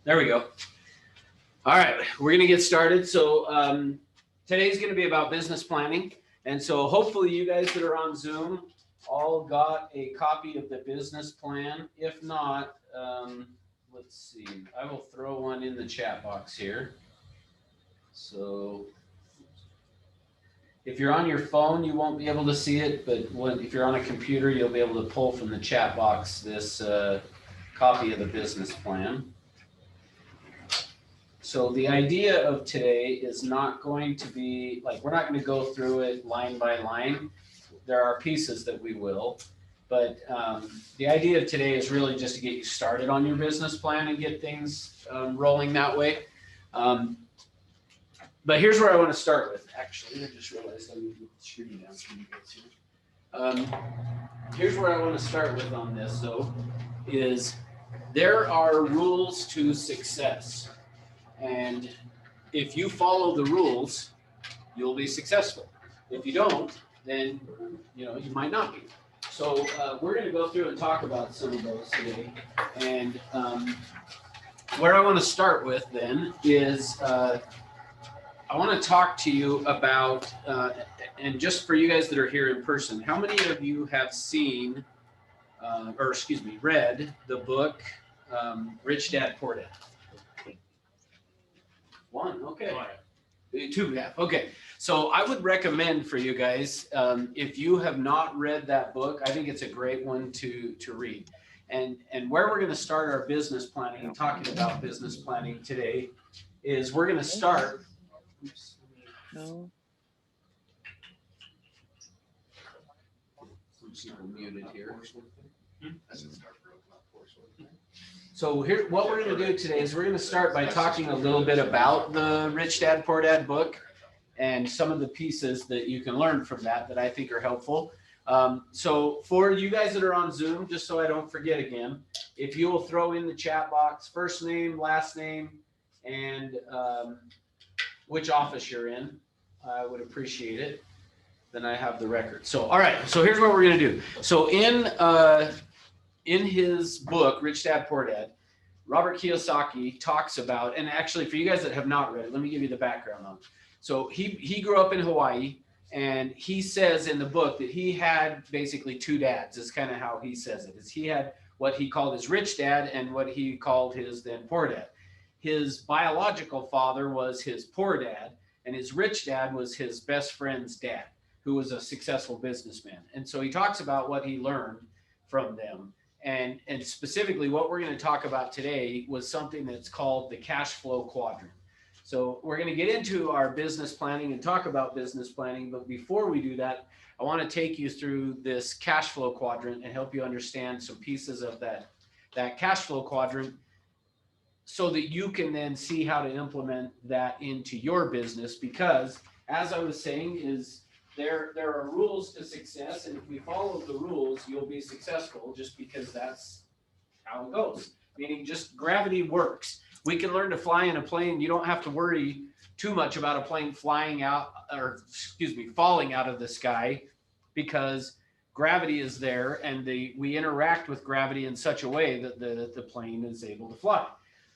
There we go. All right, we're going to get started. So today's going to be about business planning. And so hopefully you guys that are on Zoom all got a copy of the business plan. If not, let's see. I will throw one in the chat box here. So if you're on your phone, you won't be able to see it. But if you're on a computer, you'll be able to pull from the chat box this copy of the business plan. So the idea of today is not going to be like, we're not going to go through it line by line. There are pieces that we will, but the idea of today is really just to get you started on your business plan and get things rolling that way. But here's where I want to start with. Actually, I just realized I need to get the screen down so you guys here. Here's where I want to start with on this, though, is there are rules to success. And if you follow the rules, you'll be successful. If you don't, then you might not be. So we're going to go through and talk about some of those today. And where I want to start with then is I want to talk to you about, and just for you guys that are here in person, how many of you have seen, read the book Rich Dad, Poor Dad? One, okay. Two, yeah, okay. So I would recommend for you guys, if you have not read that book, I think it's a great one to read. And where we're going to start our business planning and talking about business planning today is we're going to start. Oops. No. I'm just muted here. So here, what we're going to do today is we're going to start by talking a little bit about the Rich Dad, Poor Dad book and some of the pieces that you can learn from that I think are helpful. So for you guys that are on Zoom, just so I don't forget again, if you will throw in the chat box, first name, last name, and which office you're in, I would appreciate it. Then I have the record. So, all right, so here's what we're going to do. So in his book, Rich Dad, Poor Dad, Robert Kiyosaki talks about, and actually for you guys that have not read it, let me give you the background on it. So he grew up in Hawaii, and he says in the book that he had basically two dads, is kind of how he says it, is he had what he called his rich dad and what he called his then poor dad. His biological father was his poor dad, and his rich dad was his best friend's dad, who was a successful businessman. And so he talks about what he learned from them. And specifically what we're going to talk about today was something that's called the cash flow quadrant. So we're going to get into our business planning and talk about business planning. But before we do that, I want to take you through this cash flow quadrant and help you understand some pieces of that cash flow quadrant so that you can then see how to implement that into your business. Because as I was saying, is there are rules to success, and if we follow the rules, you'll be successful, just because that's how it goes. Meaning just gravity works. We can learn to fly in a plane. You don't have to worry too much about a plane falling out of the sky, because gravity is there, and we interact with gravity in such a way that the plane is able to fly.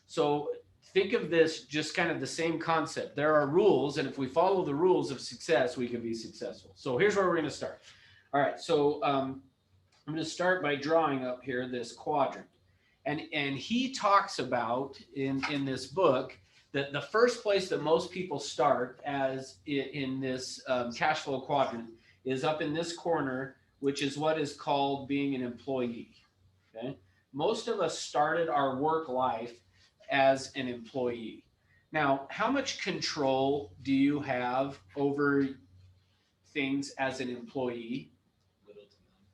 So think of this just kind of the same concept. There are rules, and if we follow the rules of success, we can be successful. So here's where we're going to start. All right, so I'm going to start by drawing up here this quadrant. And he talks about in this book that the first place that most people start as in this cash flow quadrant is up in this corner, which is what is called being an employee. Okay, most of us started our work life as an employee. Now, how much control do you have over things as an employee? Little to none.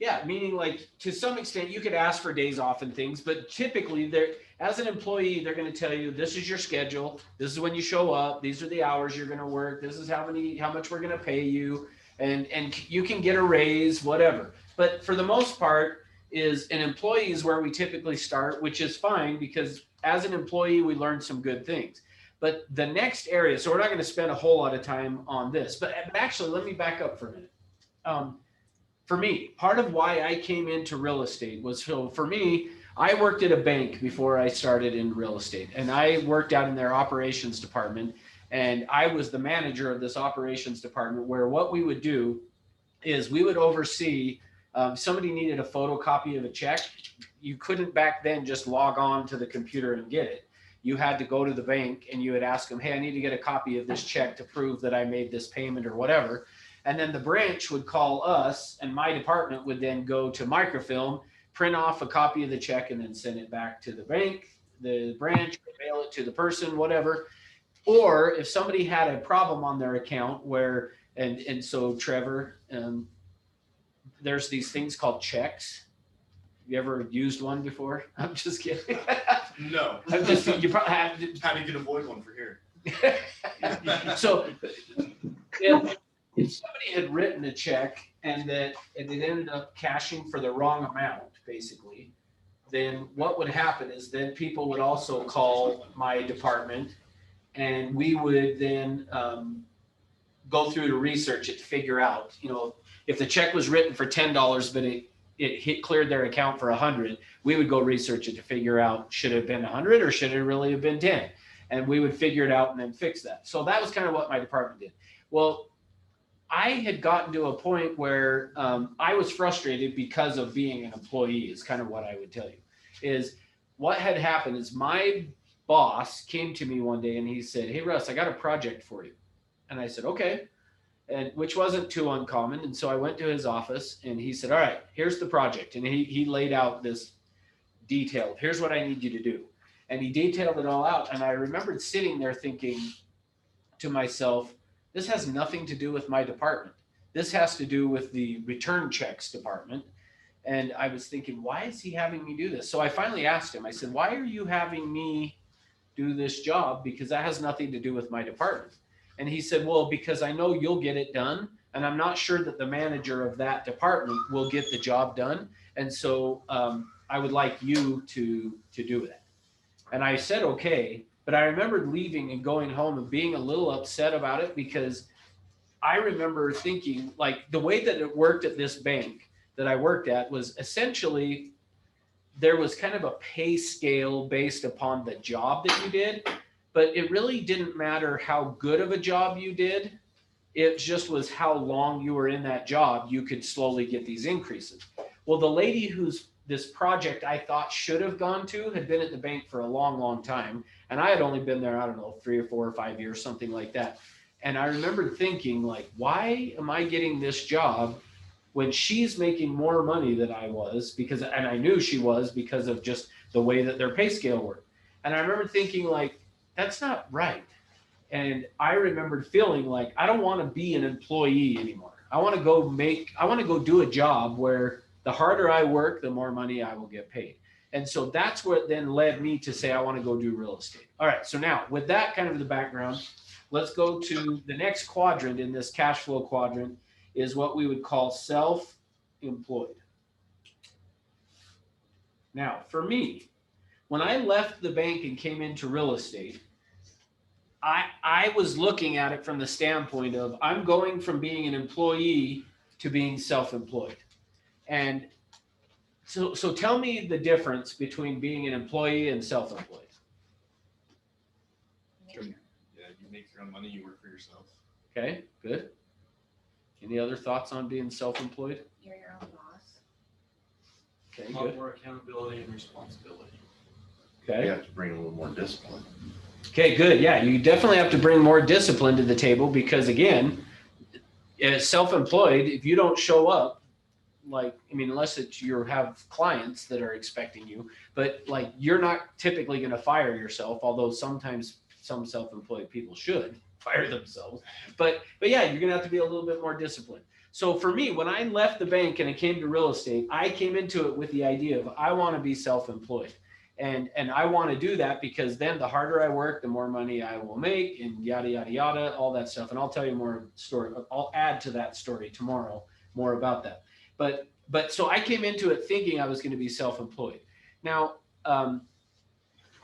Yeah, meaning like to some extent you could ask for days off and things, but typically as an employee, they're going to tell you this is your schedule, this is when you show up, these are the hours you're going to work, this is how much we're going to pay you, and you can get a raise, whatever. But for the most part, is an employee is where we typically start, which is fine, because as an employee, we learn some good things. But the next area, so we're not going to spend a whole lot of time on this, but actually, let me back up for a minute. For me, part of why I came into real estate was, so for me, I worked at a bank before I started in real estate, and I worked out in their operations department, and I was the manager of this operations department, where what we would do is we would oversee, somebody needed a photocopy of a check. You couldn't back then just log on to the computer and get it. You had to go to the bank and you would ask them, hey, I need to get a copy of this check to prove that I made this payment or whatever. And then the branch would call us, and my department would then go to microfilm, print off a copy of the check, and then send it back to the bank, the branch, mail it to the person, whatever. Or if somebody had a problem on their account where, and so Trevor, there's these things called checks. You ever used one before? I'm just kidding. No. I'm just, you probably have. How do you get avoid one for here? So if somebody had written a check and it ended up cashing for the wrong amount, basically, then what would happen is then people would also call my department, and we would then go through to research it to figure out, if the check was written for $10, but it cleared their account for 100, we would go research it to figure out, should it have been 100 or should it really have been 10? And we would figure it out and then fix that. So that was kind of what my department did. Well, I had gotten to a point where I was frustrated because of being an employee, is kind of what I would tell you. Is what had happened is my boss came to me one day and he said, hey, Russ, I got a project for you. And I said, okay. And which wasn't too uncommon. And so I went to his office and he said, all right, here's the project. And he laid out this detail. Here's what I need you to do. And he detailed it all out. And I remembered sitting there thinking to myself, this has nothing to do with my department. This has to do with the return checks department. And I was thinking, why is he having me do this? So I finally asked him, I said, why are you having me do this job? Because that has nothing to do with my department. And he said, well, because I know you'll get it done. And I'm not sure that the manager of that department will get the job done. And so I would like you to do that. And I said, okay. But I remembered leaving and going home and being a little upset about it, because I remember thinking, like, the way that it worked at this bank that I worked at was essentially there was kind of a pay scale based upon the job that you did, but it really didn't matter how good of a job you did. It just was how long you were in that job, you could slowly get these increases. Well, the lady whose this project I thought should have gone to had been at the bank for a long, long time. And I had only been there, I don't know, 3 or 4 or 5 years, something like that. And I remember thinking, like, why am I getting this job when she's making more money than I was? And I knew she was because of just the way that their pay scale worked. And I remember thinking, like, that's not right. And I remembered feeling like, I don't want to be an employee anymore. I want to go do a job where the harder I work, the more money I will get paid. And so that's what then led me to say, I want to go do real estate. All right. So now with that kind of the background, let's go to the next quadrant in this cash flow quadrant, is what we would call self-employed. Now, for me, when I left the bank and came into real estate, I was looking at it from the standpoint of, I'm going from being an employee to being self-employed. And so tell me the difference between being an employee and self-employed. Yeah, you make your own money, you work for yourself. Okay, good. Any other thoughts on being self-employed? You're your own boss. Okay, A lot good. more accountability and responsibility. Okay. You have to bring a little more discipline. Okay, good. Yeah, you definitely have to bring more discipline to the table, because again, as self-employed, if you don't show up, unless you have clients that are expecting you, but like, you're not typically going to fire yourself, although sometimes some self-employed people should fire themselves. But yeah, you're going to have to be a little bit more disciplined. So for me, when I left the bank and I came to real estate, I came into it with the idea of, I want to be self-employed. And I want to do that because then the harder I work, the more money I will make, and yada, yada, yada, all that stuff. And I'll tell you more story. I'll add to that story tomorrow, more about that. But so I came into it thinking I was going to be self-employed. Now,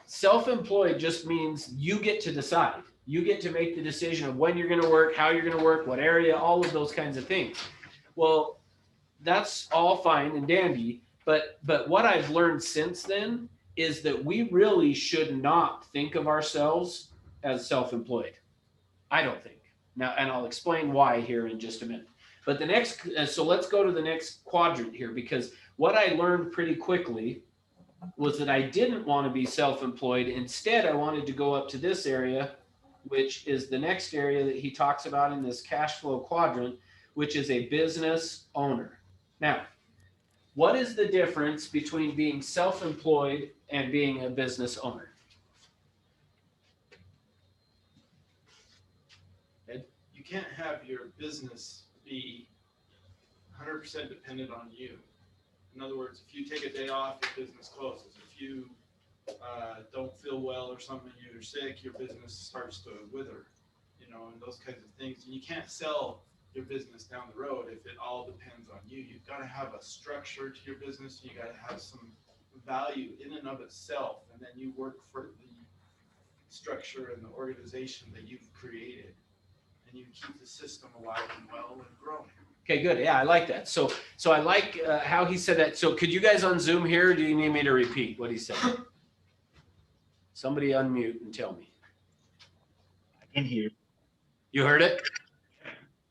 self-employed just means you get to decide. You get to make the decision of when you're going to work, how you're going to work, what area, all of those kinds of things. Well, that's all fine and dandy. But what I've learned since then is that we really should not think of ourselves as self-employed. I don't think. Now, and I'll explain why here in just a minute. But the next, so let's go to the next quadrant here, because what I learned pretty quickly was that I didn't want to be self-employed. Instead, I wanted to go up to this area, which is the next area that he talks about in this cash flow quadrant, which is a business owner. Now, what is the difference between being self-employed and being a business owner? You can't have your business be 100% dependent on you. In other words, if you take a day off, your business closes. If you don't feel well or something, you're sick, your business starts to wither, you know, and those kinds of things. And you can't sell your business down the road if it all depends on you. You've got to have a structure to your business. You got to have some value in and of itself, and then you work for the structure and the organization that you've created, and you keep the system alive and well and growing. Okay, good. Yeah, I like that. So I like how he said that. So could you guys on Zoom here? Or do you need me to repeat what he said? Somebody unmute and tell me. I can hear. You heard it?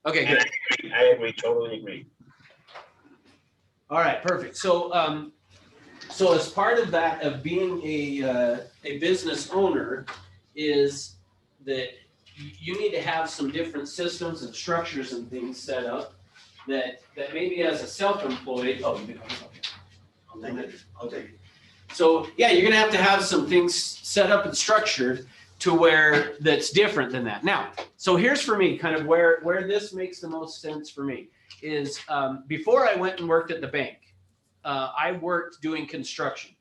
Okay, good. I agree, totally agree. All right, perfect. So so as part of that of being a business owner is that you need to have some different systems and structures and things set up that maybe as a self-employed, I'll take it. So yeah, you're gonna have to have some things set up and structured to where that's different than that. Now, so here's for me kind of where this makes the most sense for me is before I went and worked at the bank, I worked doing construction.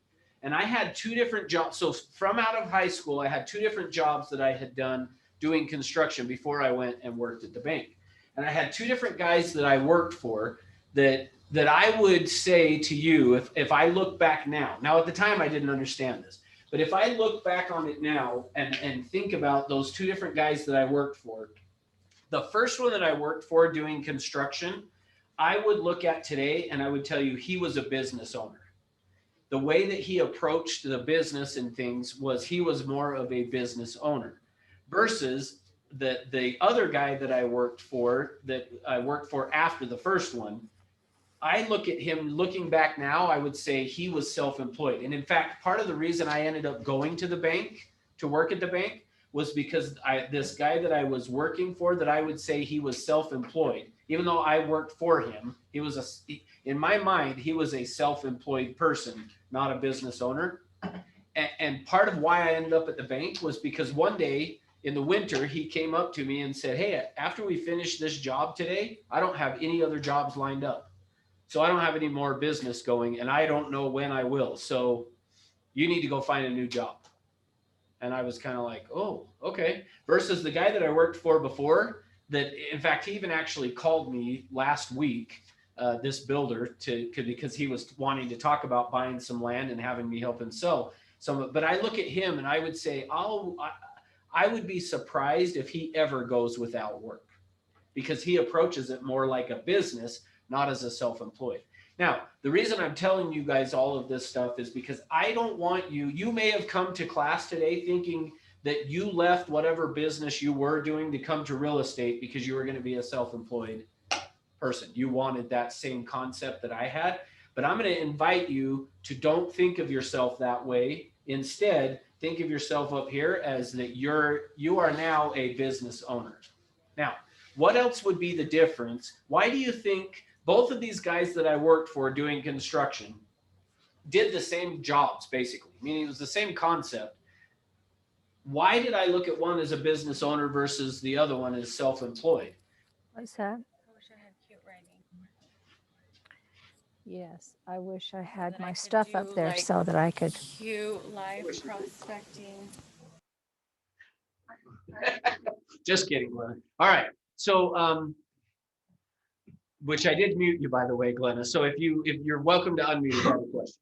And I had two different jobs. So from out of high school, I had two different jobs that I had done doing construction before I went and worked at the bank. And I had two different guys that I worked for that I would say to you, if I look back now at the time I didn't understand this, but if I look back on it now and think about those two different guys that I worked for, the first one that I worked for doing construction, I would look at today and I would tell you he was a business owner. The way that he approached the business and things was he was more of a business owner versus the other guy that I worked for after the first one. I look at him looking back now, I would say he was self-employed. And in fact, part of the reason I ended up going to the bank to work at the bank was because this guy that I was working for, that I would say he was self-employed, even though I worked for him, in my mind, he was a self-employed person, not a business owner. And part of why I ended up at the bank was because one day in the winter, he came up to me and said, hey, after we finish this job today, I don't have any other jobs lined up. So I don't have any more business going and I don't know when I will. So you need to go find a new job. And I was kind of like, oh, okay. Versus the guy that I worked for before that, in fact, he even actually called me last week, this builder because he was wanting to talk about buying some land and having me help him sell some. But I look at him and I would say, I would be surprised if he ever goes without work because he approaches it more like a business, not as a self-employed. Now, the reason I'm telling you guys all of this stuff is because I don't want you may have come to class today thinking that you left whatever business you were doing to come to real estate because you were going to be a self-employed person. You wanted that same concept that I had, but I'm going to invite you to don't think of yourself that way. Instead, think of yourself up here as that you are now a business owner. Now, what else would be the difference? Why do you think both of these guys that I worked for doing construction did the same jobs, basically, meaning it was the same concept? Why did I look at one as a business owner versus the other one as self-employed? What's that? I wish I had cute writing. Yes, I wish I had Then my I could stuff do, up there like, so that I could. Cute live prospecting. Just kidding, Glenna. All right. So, which I did mute you, by the way, Glenna. So if you're welcome to unmute if you have a question.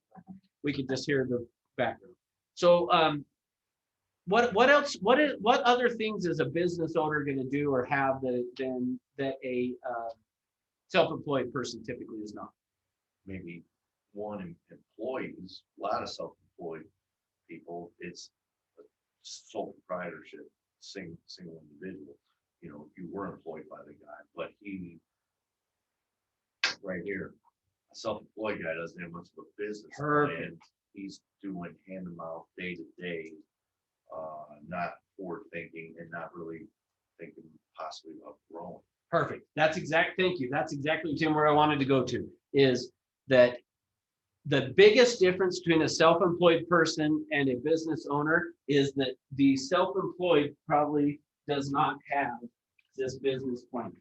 We can just hear the background. So, what else? What other things is a business owner going to do or have that a self-employed person typically is not? Maybe employees, a lot of self-employed people, it's a sole proprietorship, single individual. You know, you were employed by the guy, but he, right here, a self-employed guy doesn't have much of a business Perfect. plan. He's doing hand to mouth, day to day, not forward thinking and not really thinking possibly about growing. Perfect. Thank you. That's exactly, Tim, where I wanted to go to, is that the biggest difference between a self-employed person and a business owner is that the self-employed probably does not have this business plan.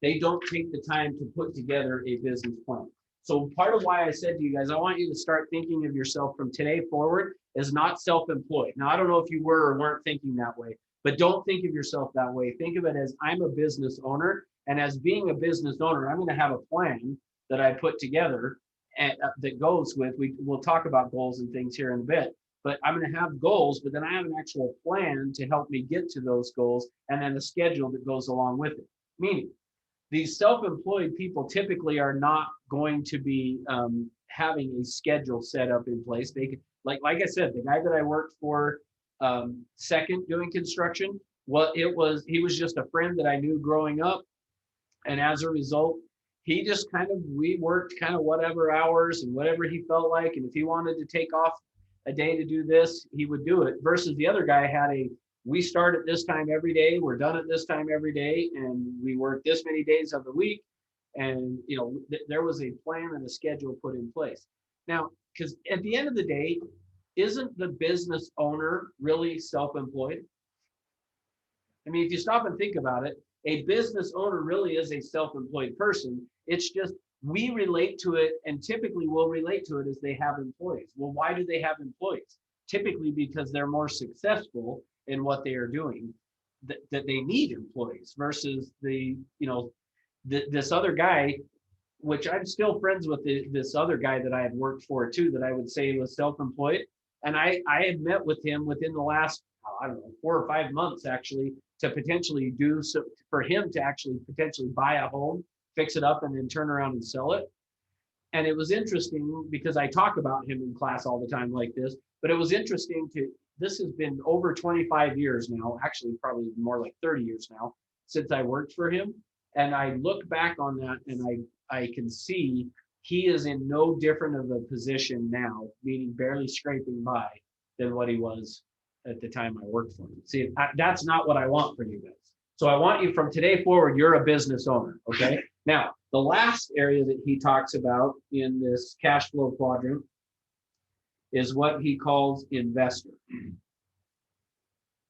They don't take the time to put together a business plan. So part of why I said to you guys, I want you to start thinking of yourself from today forward as not self-employed. Now, I don't know if you were or weren't thinking that way, but don't think of yourself that way. Think of it as I'm a business owner, and as being a business owner, I'm going to have a plan that I put together and that goes with, we'll talk about goals and things here in a bit, but I'm going to have goals, but then I have an actual plan to help me get to those goals, and then a schedule that goes along with it. Meaning, these self-employed people typically are not going to be having a schedule set up in place. They could, like I said, the guy that I worked for second doing construction, he was just a friend that I knew growing up, and as a result, he just we worked kind of whatever hours and whatever he felt like. And if he wanted to take off a day to do this, he would do it. Versus the other guy had we start at this time every day, we're done at this time every day, and we work this many days of the week. And, you know, there was a plan and a schedule put in place. Now, because at the end of the day, isn't the business owner really self-employed? I mean, if you stop and think about it, a business owner really is a self-employed person. It's just we relate to it, and typically we'll relate to it as they have employees. Well, why do they have employees? Typically because they're more successful in what they are doing, that they need employees versus this other guy, which I'm still friends with this other guy that I had worked for too, that I would say was self-employed. And I had met with him within the last, I don't know, 4 or 5 months actually, to potentially do so for him to actually potentially buy a home, fix it up, and then turn around and sell it. And it was interesting because I talk about him in class all the time like this, but it was interesting this has been over 25 years now, actually probably more like 30 years now, since I worked for him. And I look back on that and I can see he is in no different of a position now, meaning barely scraping by, than what he was at the time I worked for him. See, that's not what I want for you guys. So I want you from today forward, you're a business owner, okay? Now, the last area that he talks about in this cash flow quadrant is what he calls investor.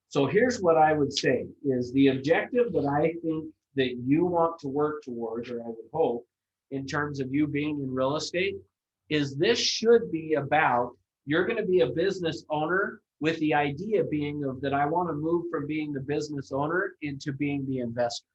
So here's what I would say is the objective that I think that you want to work towards, or I would hope, in terms of you being in real estate, is this should be about, you're going to be a business owner with the idea being of that I want to move from being the business owner into being the investor.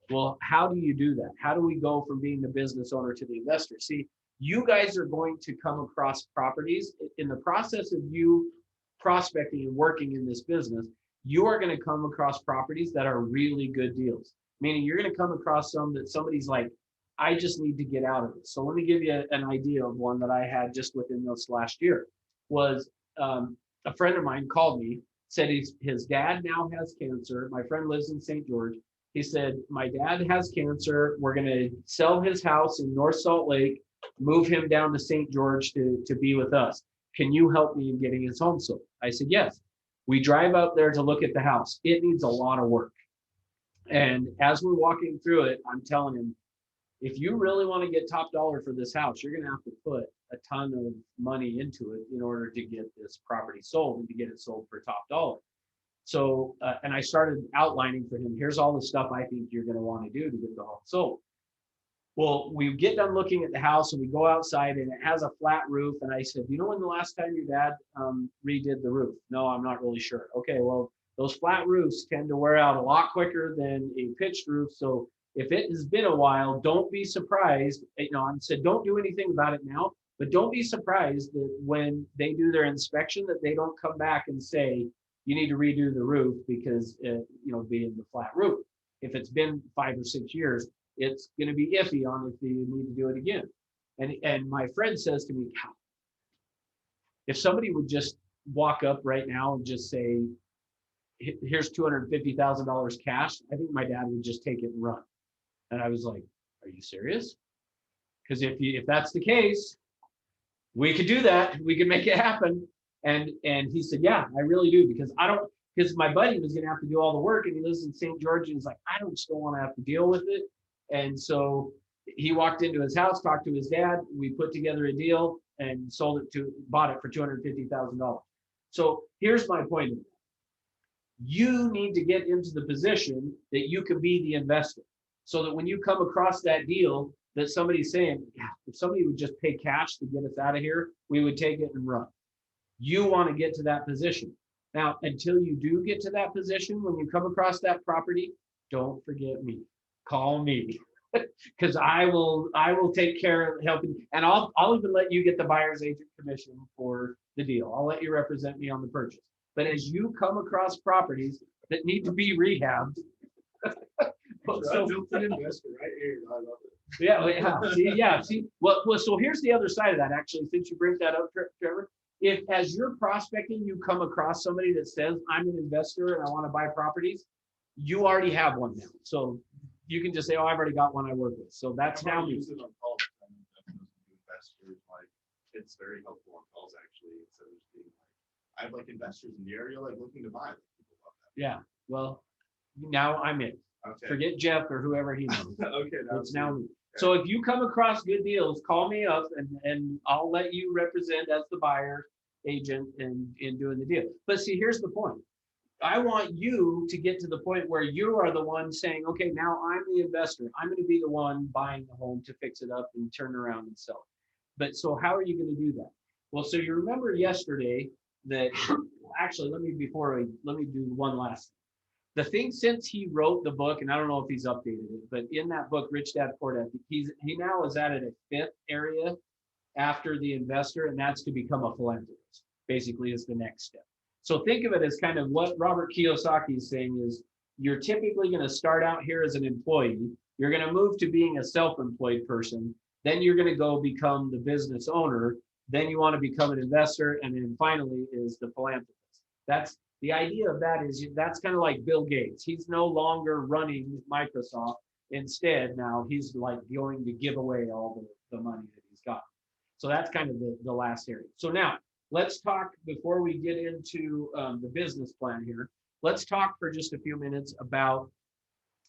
Well, how do you do that? How do we go from being the business owner to the investor? See, you guys are going to come across properties in the process of you prospecting and working in this business. You are going to come across properties that are really good deals, meaning you're going to come across some that somebody's like, I just need to get out of it. So let me give you an idea of one that I had just within this last year. Was a friend of mine called me, said his dad now has cancer. My friend lives in St. George. He said, my dad has cancer. We're going to sell his house in North Salt Lake, move him down to St. George to be with us. Can you help me in getting his home sold? I said, yes. We drive out there to look at the house. It needs a lot of work. And as we're walking through it, I'm telling him, if you really want to get top dollar for this house, you're going to have to put a ton of money into it in order to get this property sold and to get it sold for top dollar. So, and I started outlining for him, here's all the stuff I think you're going to want to do to get the home sold. Well, we get done looking at the house and we go outside and it has a flat roof. And I said, you know when the last time your dad redid the roof? No, I'm not really sure. Okay, well, those flat roofs tend to wear out a lot quicker than a pitched roof. So if it has been a while, don't be surprised. You know, I said, don't do anything about it now, but don't be surprised that when they do their inspection that they don't come back and say, you need to redo the roof because, being the flat roof. If it's been 5 or 6 years, it's going to be iffy on if you need to do it again. And my friend says to me, "God, if somebody would just walk up right now and just say, here's $250,000 cash, I think my dad would just take it and run." And I was like, "Are you serious? Because if that's the case, we could do that. We could make it happen." And he said, "Yeah, I really do, because my buddy was gonna have to do all the work, and he lives in St. George, and he's like, I don't still want to have to deal with it." And so he walked into his house, talked to his dad, we put together a deal and bought it for $250,000. So here's my point. You need to get into the position that you can be the investor, so that when you come across that deal that somebody's saying, "Yeah, if somebody would just pay cash to get us out of here, we would take it and run." You want to get to that position. Now, until you do get to that position, when you come across that property, don't forget me. Call me, because I will take care of helping, and I'll even let you get the buyer's agent commission for the deal. I'll let you represent me on the purchase. But as you come across properties that need to be rehabbed, Investor right here. I love it. see. Well, so here's the other side of that, actually, since you bring that up, Trevor. If as you're prospecting, you come across somebody that says, "I'm an investor and I want to buy properties," you already have one now. So you can just say, "Oh, I've already got one I work with." So that's now me. Use it on calls. Investors, like, it's very helpful on calls, actually. Instead of just being like, I have like investors in the area like looking to buy. People love that. Yeah. Well, now I'm in. Okay. Forget Jeff or whoever he knows. Okay. It's now me. So if you come across good deals, call me up and I'll let you represent as the buyer agent in doing the deal. But see, here's the point. I want you to get to the point where you are the one saying, "Okay, now I'm the investor. I'm going to be the one buying the home to fix it up and turn around and sell it." But so how are you going to do that? Well, so you remember yesterday that actually, let me do one last thing. The thing, since he wrote the book, and I don't know if he's updated it, but in that book, Rich Dad Poor Dad, he now is added a fifth area after the investor, and that's to become a philanthropist. Basically, is the next step. So think of it as kind of what Robert Kiyosaki is saying is, you're typically going to start out here as an employee. You're going to move to being a self-employed person. Then you're going to go become the business owner. Then you want to become an investor. And then finally is the philanthropist. That's the idea of that. Is that's kind of like Bill Gates. He's no longer running Microsoft. Instead, now he's like going to give away all the money that he's got. So that's kind of the last area. So now let's talk, before we get into the business plan here, let's talk for just a few minutes about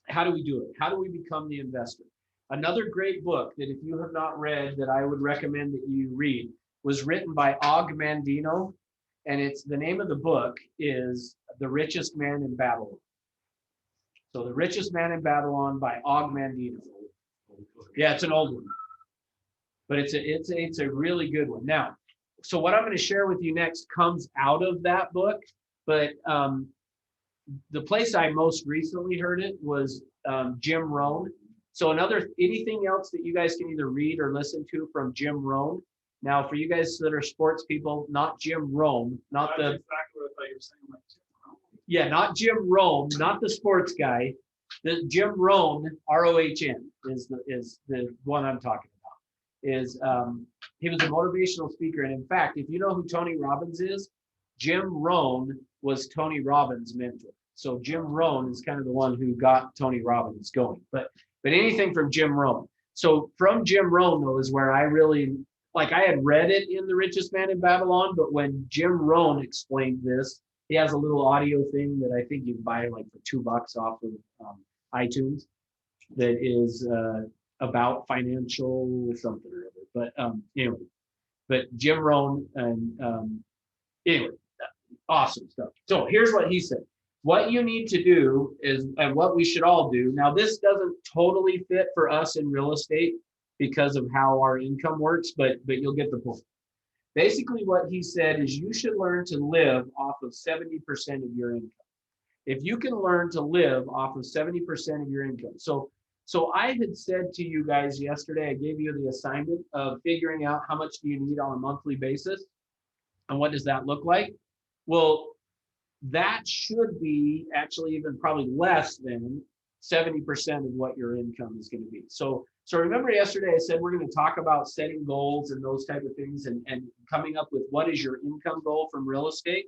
how do we do it? How do we become the investor? Another great book that if you have not read that I would recommend that you read was written by Og Mandino. And the name of the book is The Richest Man in Babylon. So The Richest Man in Babylon by Og Mandino. Yeah, it's an old one, but it's a really good one. Now, so what I'm going to share with you next comes out of that book, but the place I most recently heard it was Jim Rohn. So anything else that you guys can either read or listen to from Jim Rohn. Now, for you guys that are sports people, not Jim Rohn, not the exactly what I thought you were saying. Like Jim Rohn. Yeah, not Jim Rohn, not the sports guy. The Jim Rohn, R-O-H-N, is the one I'm talking about. He was a motivational speaker, and in fact, if you know who Tony Robbins is, Jim Rohn was Tony Robbins' mentor. So Jim Rohn is kind of the one who got Tony Robbins going. But anything from Jim Rohn. So from Jim Rohn, though, is where I really, like, I had read it in The Richest Man in Babylon, but when Jim Rohn explained this, he has a little audio thing that I think you can buy like for $2 off of iTunes that is about financial something or other. But anyway, but Jim Rohn and anyway, awesome stuff. So here's what he said. What you need to do is, and what we should all do. Now, this doesn't totally fit for us in real estate because of how our income works, but you'll get the point. Basically, what he said is you should learn to live off of 70% of your income. If you can learn to live off of 70% of your income. So I had said to you guys yesterday, I gave you the assignment of figuring out how much do you need on a monthly basis and what does that look like? Well, that should be actually even probably less than 70% of what your income is going to be. So So remember yesterday I said we're going to talk about setting goals and those type of things and coming up with what is your income goal from real estate.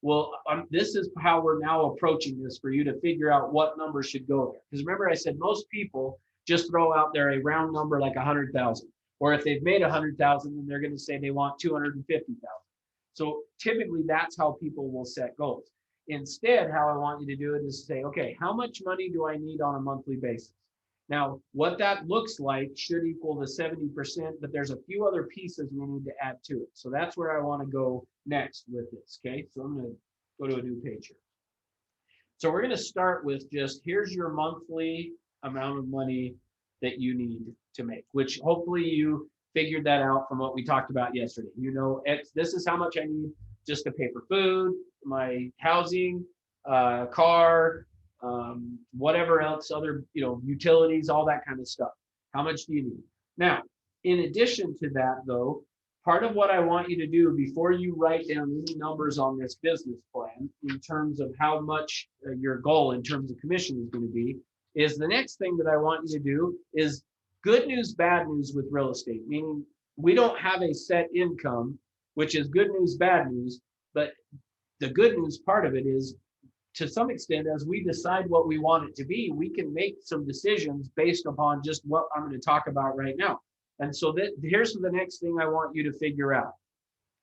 Well, this is how we're now approaching this for you to figure out what number should go there. Because remember I said most people just throw out there a round number like 100,000. Or if they've made 100,000, then they're going to say they want 250,000. So typically that's how people will set goals. Instead, how I want you to do it is say, okay, how much money do I need on a monthly basis? Now, what that looks like should equal the 70%, but there's a few other pieces we need to add to it. So that's where I want to go next with this, okay? So I'm going to go to a new page here. So we're going to start with just, here's your monthly amount of money that you need to make, which hopefully you figured that out from what we talked about yesterday. You know, this is how much I need just to pay for food, my housing, car, whatever else, other, you know, utilities, all that kind of stuff. How much do you need? Now, in addition to that, though, part of what I want you to do before you write down any numbers on this business plan in terms of how much your goal in terms of commission is going to be, is the next thing that I want you to do is good news, bad news with real estate, meaning we don't have a set income, which is good news, bad news, but the good news part of it is, to some extent, as we decide what we want it to be, we can make some decisions based upon just what I'm going to talk about right now. And so here's the next thing I want you to figure out.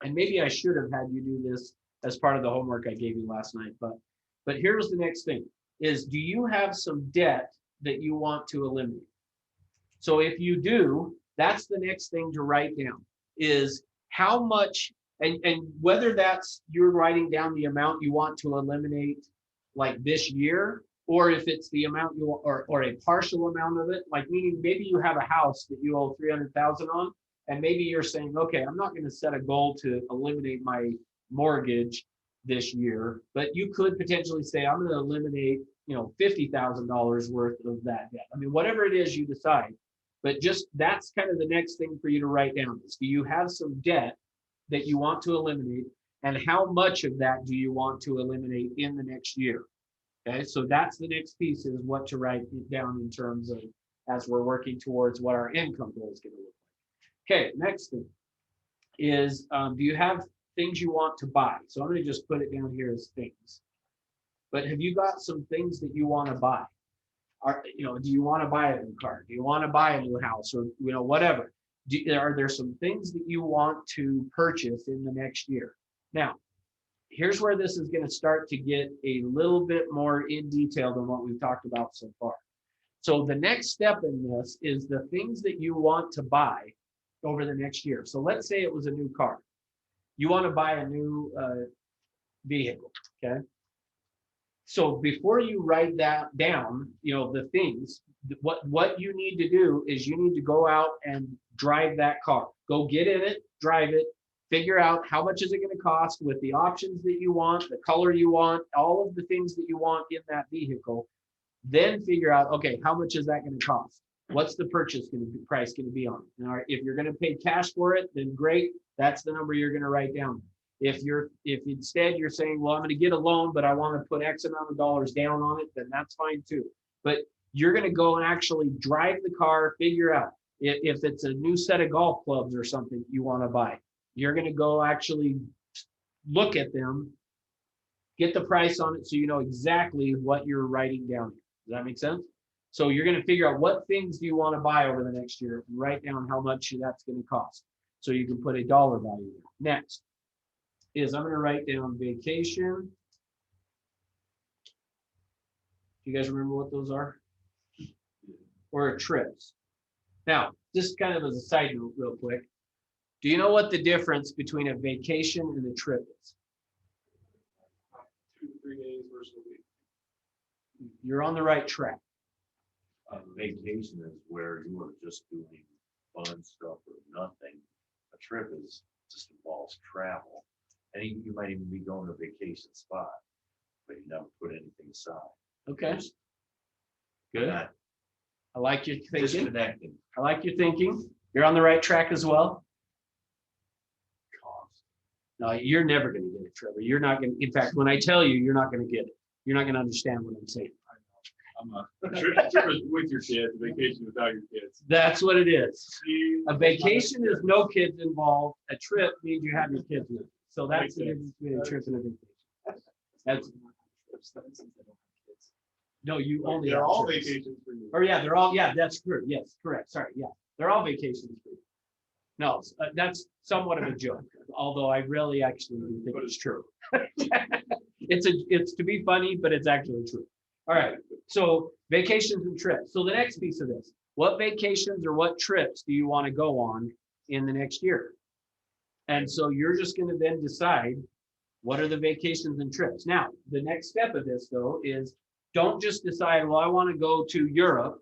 And maybe I should have had you do this as part of the homework I gave you last night, but here's the next thing is, do you have some debt that you want to eliminate? So if you do, that's the next thing to write down is how much, and whether that's you're writing down the amount you want to eliminate like this year, or if it's the amount you or a partial amount of it, like meaning maybe you have a house that you owe 300,000 on, and maybe you're saying, okay, I'm not going to set a goal to eliminate my mortgage this year, but you could potentially say, I'm going to eliminate, you know, $50,000 worth of that debt. I mean, whatever it is you decide, but just that's kind of the next thing for you to write down is, do you have some debt that you want to eliminate, and how much of that do you want to eliminate in the next year? Okay, so that's the next piece, is what to write down in terms of as we're working towards what our income goal is going to look like. Okay, next thing is, do you have things you want to buy? So I'm going to just put it down here as things. But have you got some things that you want to buy? You know, do you want to buy a new car? Do you want to buy a new house, or, you know, whatever? Are there some things that you want to purchase in the next year? Now, here's where this is going to start to get a little bit more in detail than what we've talked about so far. So the next step in this is the things that you want to buy over the next year. So let's say it was a new car. You want to buy a new vehicle, okay? So before you write that down, you know, the things, what you need to do is you need to go out and drive that car. Go get in it, drive it, figure out how much is it going to cost with the options that you want, the color you want, all of the things that you want in that vehicle. Then figure out, okay, how much is that going to cost? What's the purchase price going to be on it? Now, if you're going to pay cash for it, then great. That's the number you're going to write down. If instead you're saying, well, I'm going to get a loan, but I want to put X amount of dollars down on it, then that's fine too. But you're going to go and actually drive the car, figure out if it's a new set of golf clubs or something you want to buy. You're going to go actually look at them, get the price on it, so you know exactly what you're writing down. Does that make sense? So you're going to figure out what things do you want to buy over the next year, and write down how much that's going to cost, so you can put a dollar value there. Next is, I'm going to write down vacation. Do you guys remember what those are? Or trips. Now, just kind of as a side note real quick, do you know what the difference between a vacation and a trip is? 2 to 3 days versus a week. You're on the right track. Vacation is where you are just doing fun stuff or nothing. A trip just involves travel. And you might even be going to a vacation spot, but you never put anything aside. Okay. Just Good. not I like your thinking. disconnecting. I like your thinking. You're on the right track as well. Cost. No, you're never going to get it, Trevor. You're not going to, in fact, when I tell you, you're not going to get it. You're not going to understand what I'm saying. Trip is with your kids, vacation without your kids. That's what it is. A vacation is no kids involved. A trip means you have your kids with you. So that's the difference between a trip and a vacation. That's, no, you only They're have all trips. vacations for you. Or yeah, they're all, yeah, that's true. Yes, correct. Sorry, yeah. They're all vacations for you. No, that's somewhat of a joke, although I really actually do think it's true. It's to be funny, but it's actually true. All right, so vacations and trips. So the next piece of this, what vacations or what trips do you want to go on in the next year? And so you're just going to then decide what are the vacations and trips. Now, the next step of this though is don't just decide, well, I want to go to Europe.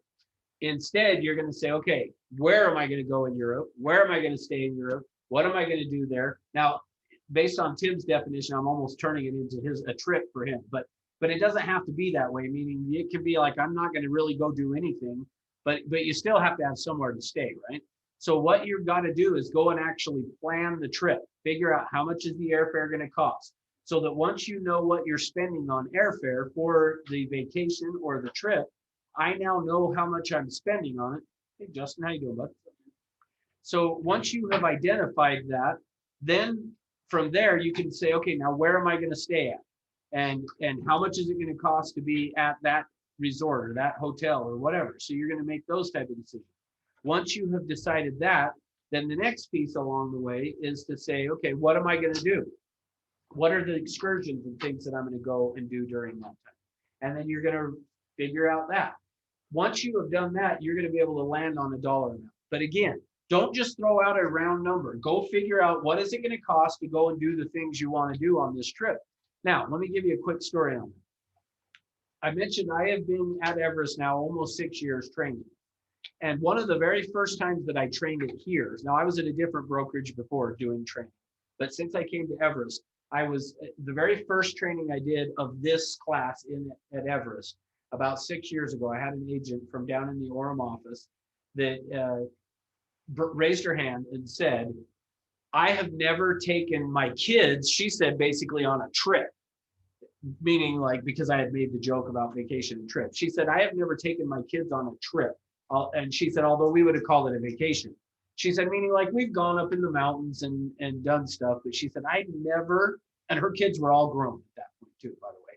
Instead, you're going to say, okay, where am I going to go in Europe? Where am I going to stay in Europe? What am I going to do there? Now, based on Tim's definition, I'm almost turning it into a trip for him, but it doesn't have to be that way. Meaning it can be like, I'm not going to really go do anything, but you still have to have somewhere to stay, right? So what you've got to do is go and actually plan the trip, figure out how much is the airfare going to cost, so that once you know what you're spending on airfare for the vacation or the trip, I now know how much I'm spending on it. Hey, Justin, how you doing, bud? So once you have identified that, then from there you can say, okay, now where am I going to stay at? And how much is it going to cost to be at that resort or that hotel or whatever? So you're going to make those type of decisions. Once you have decided that, then the next piece along the way is to say, okay, what am I going to do? What are the excursions and things that I'm going to go and do during that time? And then you're going to figure out that. Once you have done that, you're going to be able to land on a dollar amount. But again, don't just throw out a round number. Go figure out what is it going to cost to go and do the things you want to do on this trip. Now, let me give you a quick story on that. I mentioned I have been at Everest now almost 6 years training. And one of the very first times that I trained at here, now I was at a different brokerage before doing training, but since I came to Everest, I was the very first training I did of this class at Everest about 6 years ago. I had an agent from down in the Orem office that raised her hand and said, I have never taken my kids, she said, basically on a trip, meaning like, because I had made the joke about vacation and trip. She said, I have never taken my kids on a trip. And she said, although we would have called it a vacation. She said, meaning like we've gone up in the mountains and done stuff, but she said, I never, and her kids were all grown at that point too, by the way.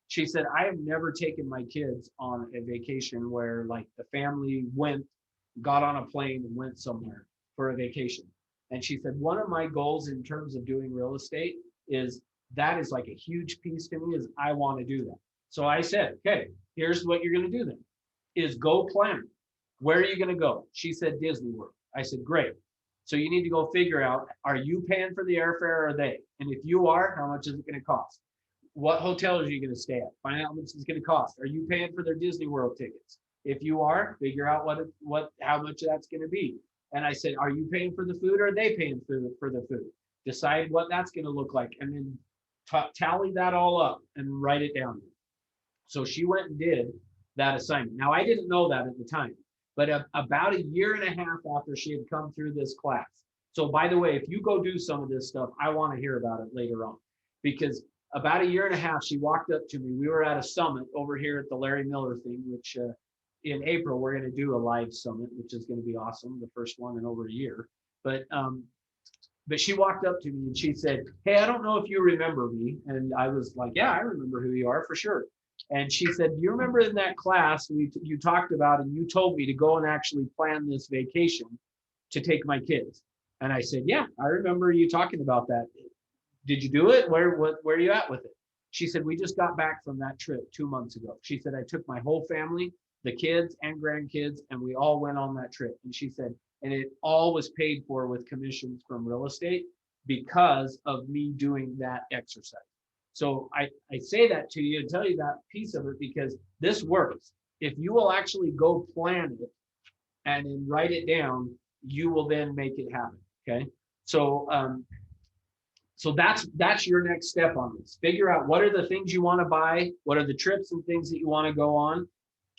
She said, I have never taken my kids on a vacation where like the family got on a plane and went somewhere for a vacation. And she said, one of my goals in terms of doing real estate is that is like a huge piece to me is I want to do that. So I said, okay, here's what you're going to do then is go plan. Where are you going to go? She said, Disney World. I said, great. So you need to go figure out, are you paying for the airfare or are they? And if you are, how much is it going to cost? What hotels are you going to stay at? Find out how much it's going to cost. Are you paying for their Disney World tickets? If you are, figure out how much that's going to be. And I said, are you paying for the food or are they paying for the food? Decide what that's going to look like and then tally that all up and write it down. So she went and did that assignment. Now, I didn't know that at the time, but about a year and a half after she had come through this class. So by the way, if you go do some of this stuff, I want to hear about it later on, because about a year and a half, she walked up to me. We were at a summit over here at the Larry Miller thing, which in April, we're going to do a live summit, which is going to be awesome. The first one in over a year. But she walked up to me and she said, hey, I don't know if you remember me. And I was like, yeah, I remember who you are for sure. And she said, do you remember in that class you talked about and you told me to go and actually plan this vacation to take my kids? And I said, yeah, I remember you talking about that. Did you do it? Where are you at with it? She said, we just got back from that trip 2 months ago. She said, I took my whole family, the kids and grandkids, and we all went on that trip. And she said, and it all was paid for with commissions from real estate because of me doing that exercise. So I say that to you and tell you that piece of it because this works. If you will actually go plan it and then write it down, you will then make it happen. Okay. So so that's your next step on this. Figure out what are the things you want to buy, what are the trips and things that you want to go on,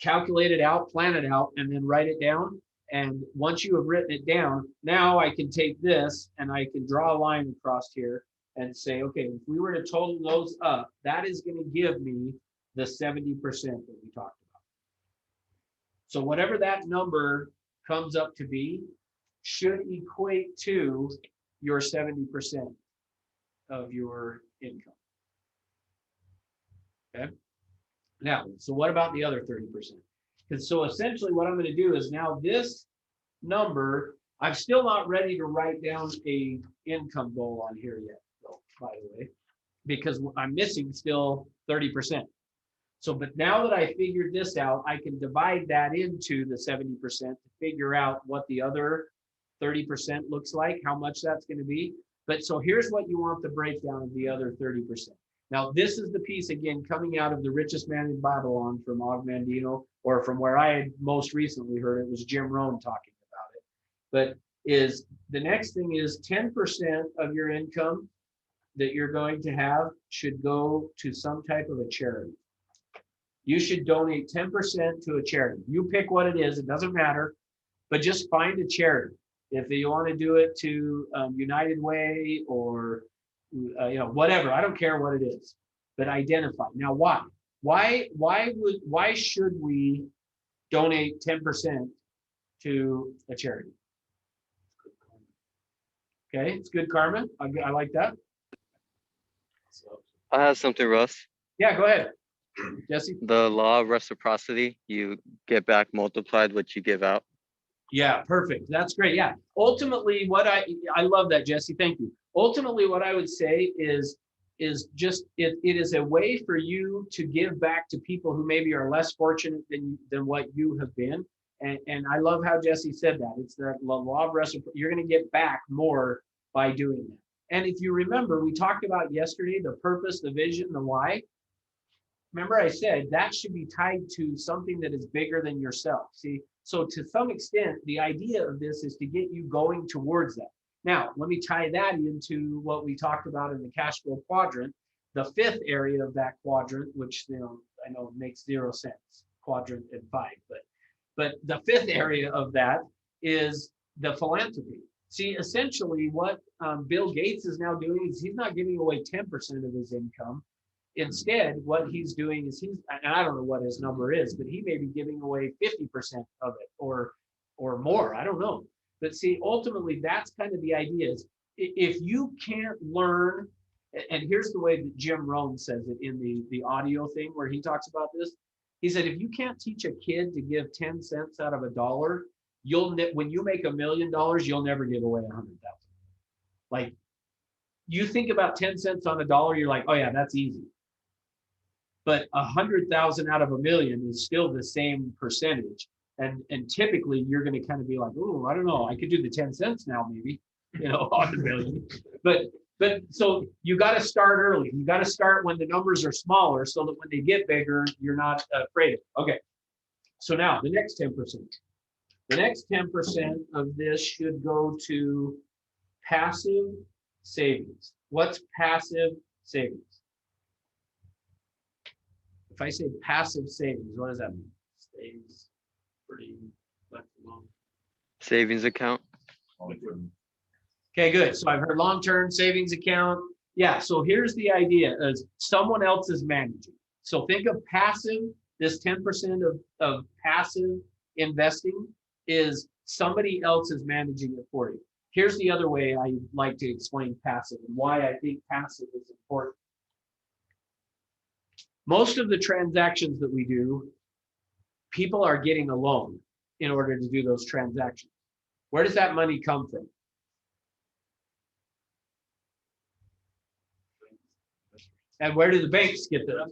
calculate it out, plan it out, and then write it down. And once you have written it down, now I can take this and I can draw a line across here and say, okay, if we were to total those up, that is going to give me the 70% that we talked about. So whatever that number comes up to be should equate to your 70% of your income. Okay. Now, so what about the other 30%? Because so essentially what I'm going to do is now this number, I'm still not ready to write down a income goal on here yet, though, by the way, because I'm missing still 30%. So, but now that I figured this out, I can divide that into the 70% to figure out what the other 30% looks like, how much that's going to be. But so here's what you want the breakdown of the other 30%. Now, this is the piece, again, coming out of The Richest Man in Babylon from Og Mandino, or from where I had most recently heard it was Jim Rohn talking about it. But is the next thing is 10% of your income that you're going to have should go to some type of a charity. You should donate 10% to a charity. You pick what it is, it doesn't matter, but just find a charity. If you want to do it to United Way or whatever, I don't care what it is, but identify. Now, why? Why should we donate 10% to a charity? Okay, it's good karma. I like that. I have something, Russ. Yeah, go ahead, Jesse. The law of reciprocity, you get back multiplied what you give out. Yeah, perfect. That's great. Yeah. Ultimately, what I love that, Jesse. Thank you. Ultimately, what I would say is just it is a way for you to give back to people who maybe are less fortunate than what you have been. And I love how Jesse said that. It's the law of reciprocity. You're going to get back more by doing that. And if you remember, we talked about yesterday the purpose, the vision, the why. Remember, I said that should be tied to something that is bigger than yourself. See, so to some extent, the idea of this is to get you going towards that. Now, let me tie that into what we talked about in the cash flow quadrant, the fifth area of that quadrant, which I know makes 0 sense, quadrant and 5, but the fifth area of that is the philanthropy. See, essentially what Bill Gates is now doing is he's not giving away 10% of his income. Instead, what he's doing is and I don't know what his number is, but he may be giving away 50% of it or more. I don't know. But see, ultimately, that's kind of the idea is if you can't learn, and here's the way that Jim Rohn says it in the audio thing where he talks about this. He said, if you can't teach a kid to give 10 cents out of $1, when you make $1 million, you'll never give away 100,000. Like, you think about 10 cents on $1, you're like, oh yeah, that's easy. But 100,000 out of $1 million is still the same percentage. And typically you're going to kind of be like, oh, I don't know, I could do the 10 cents now, maybe, on $1 million. But so you got to start early. You got to start when the numbers are smaller so that when they get bigger, you're not afraid of it. Okay. So now the next 10%. The next 10% of this should go to passive savings. What's passive savings? If I say passive savings, what does that mean? Stays pretty left alone. Savings account. Okay, good. So I've heard long-term savings account. Yeah, so here's the idea is someone else is managing. So think of passive, this 10% of passive investing is somebody else is managing it for you. Here's the other way I like to explain passive and why I think passive is important. Most of the transactions that we do, people are getting a loan in order to do those transactions. Where does that money come from? And where do the banks get the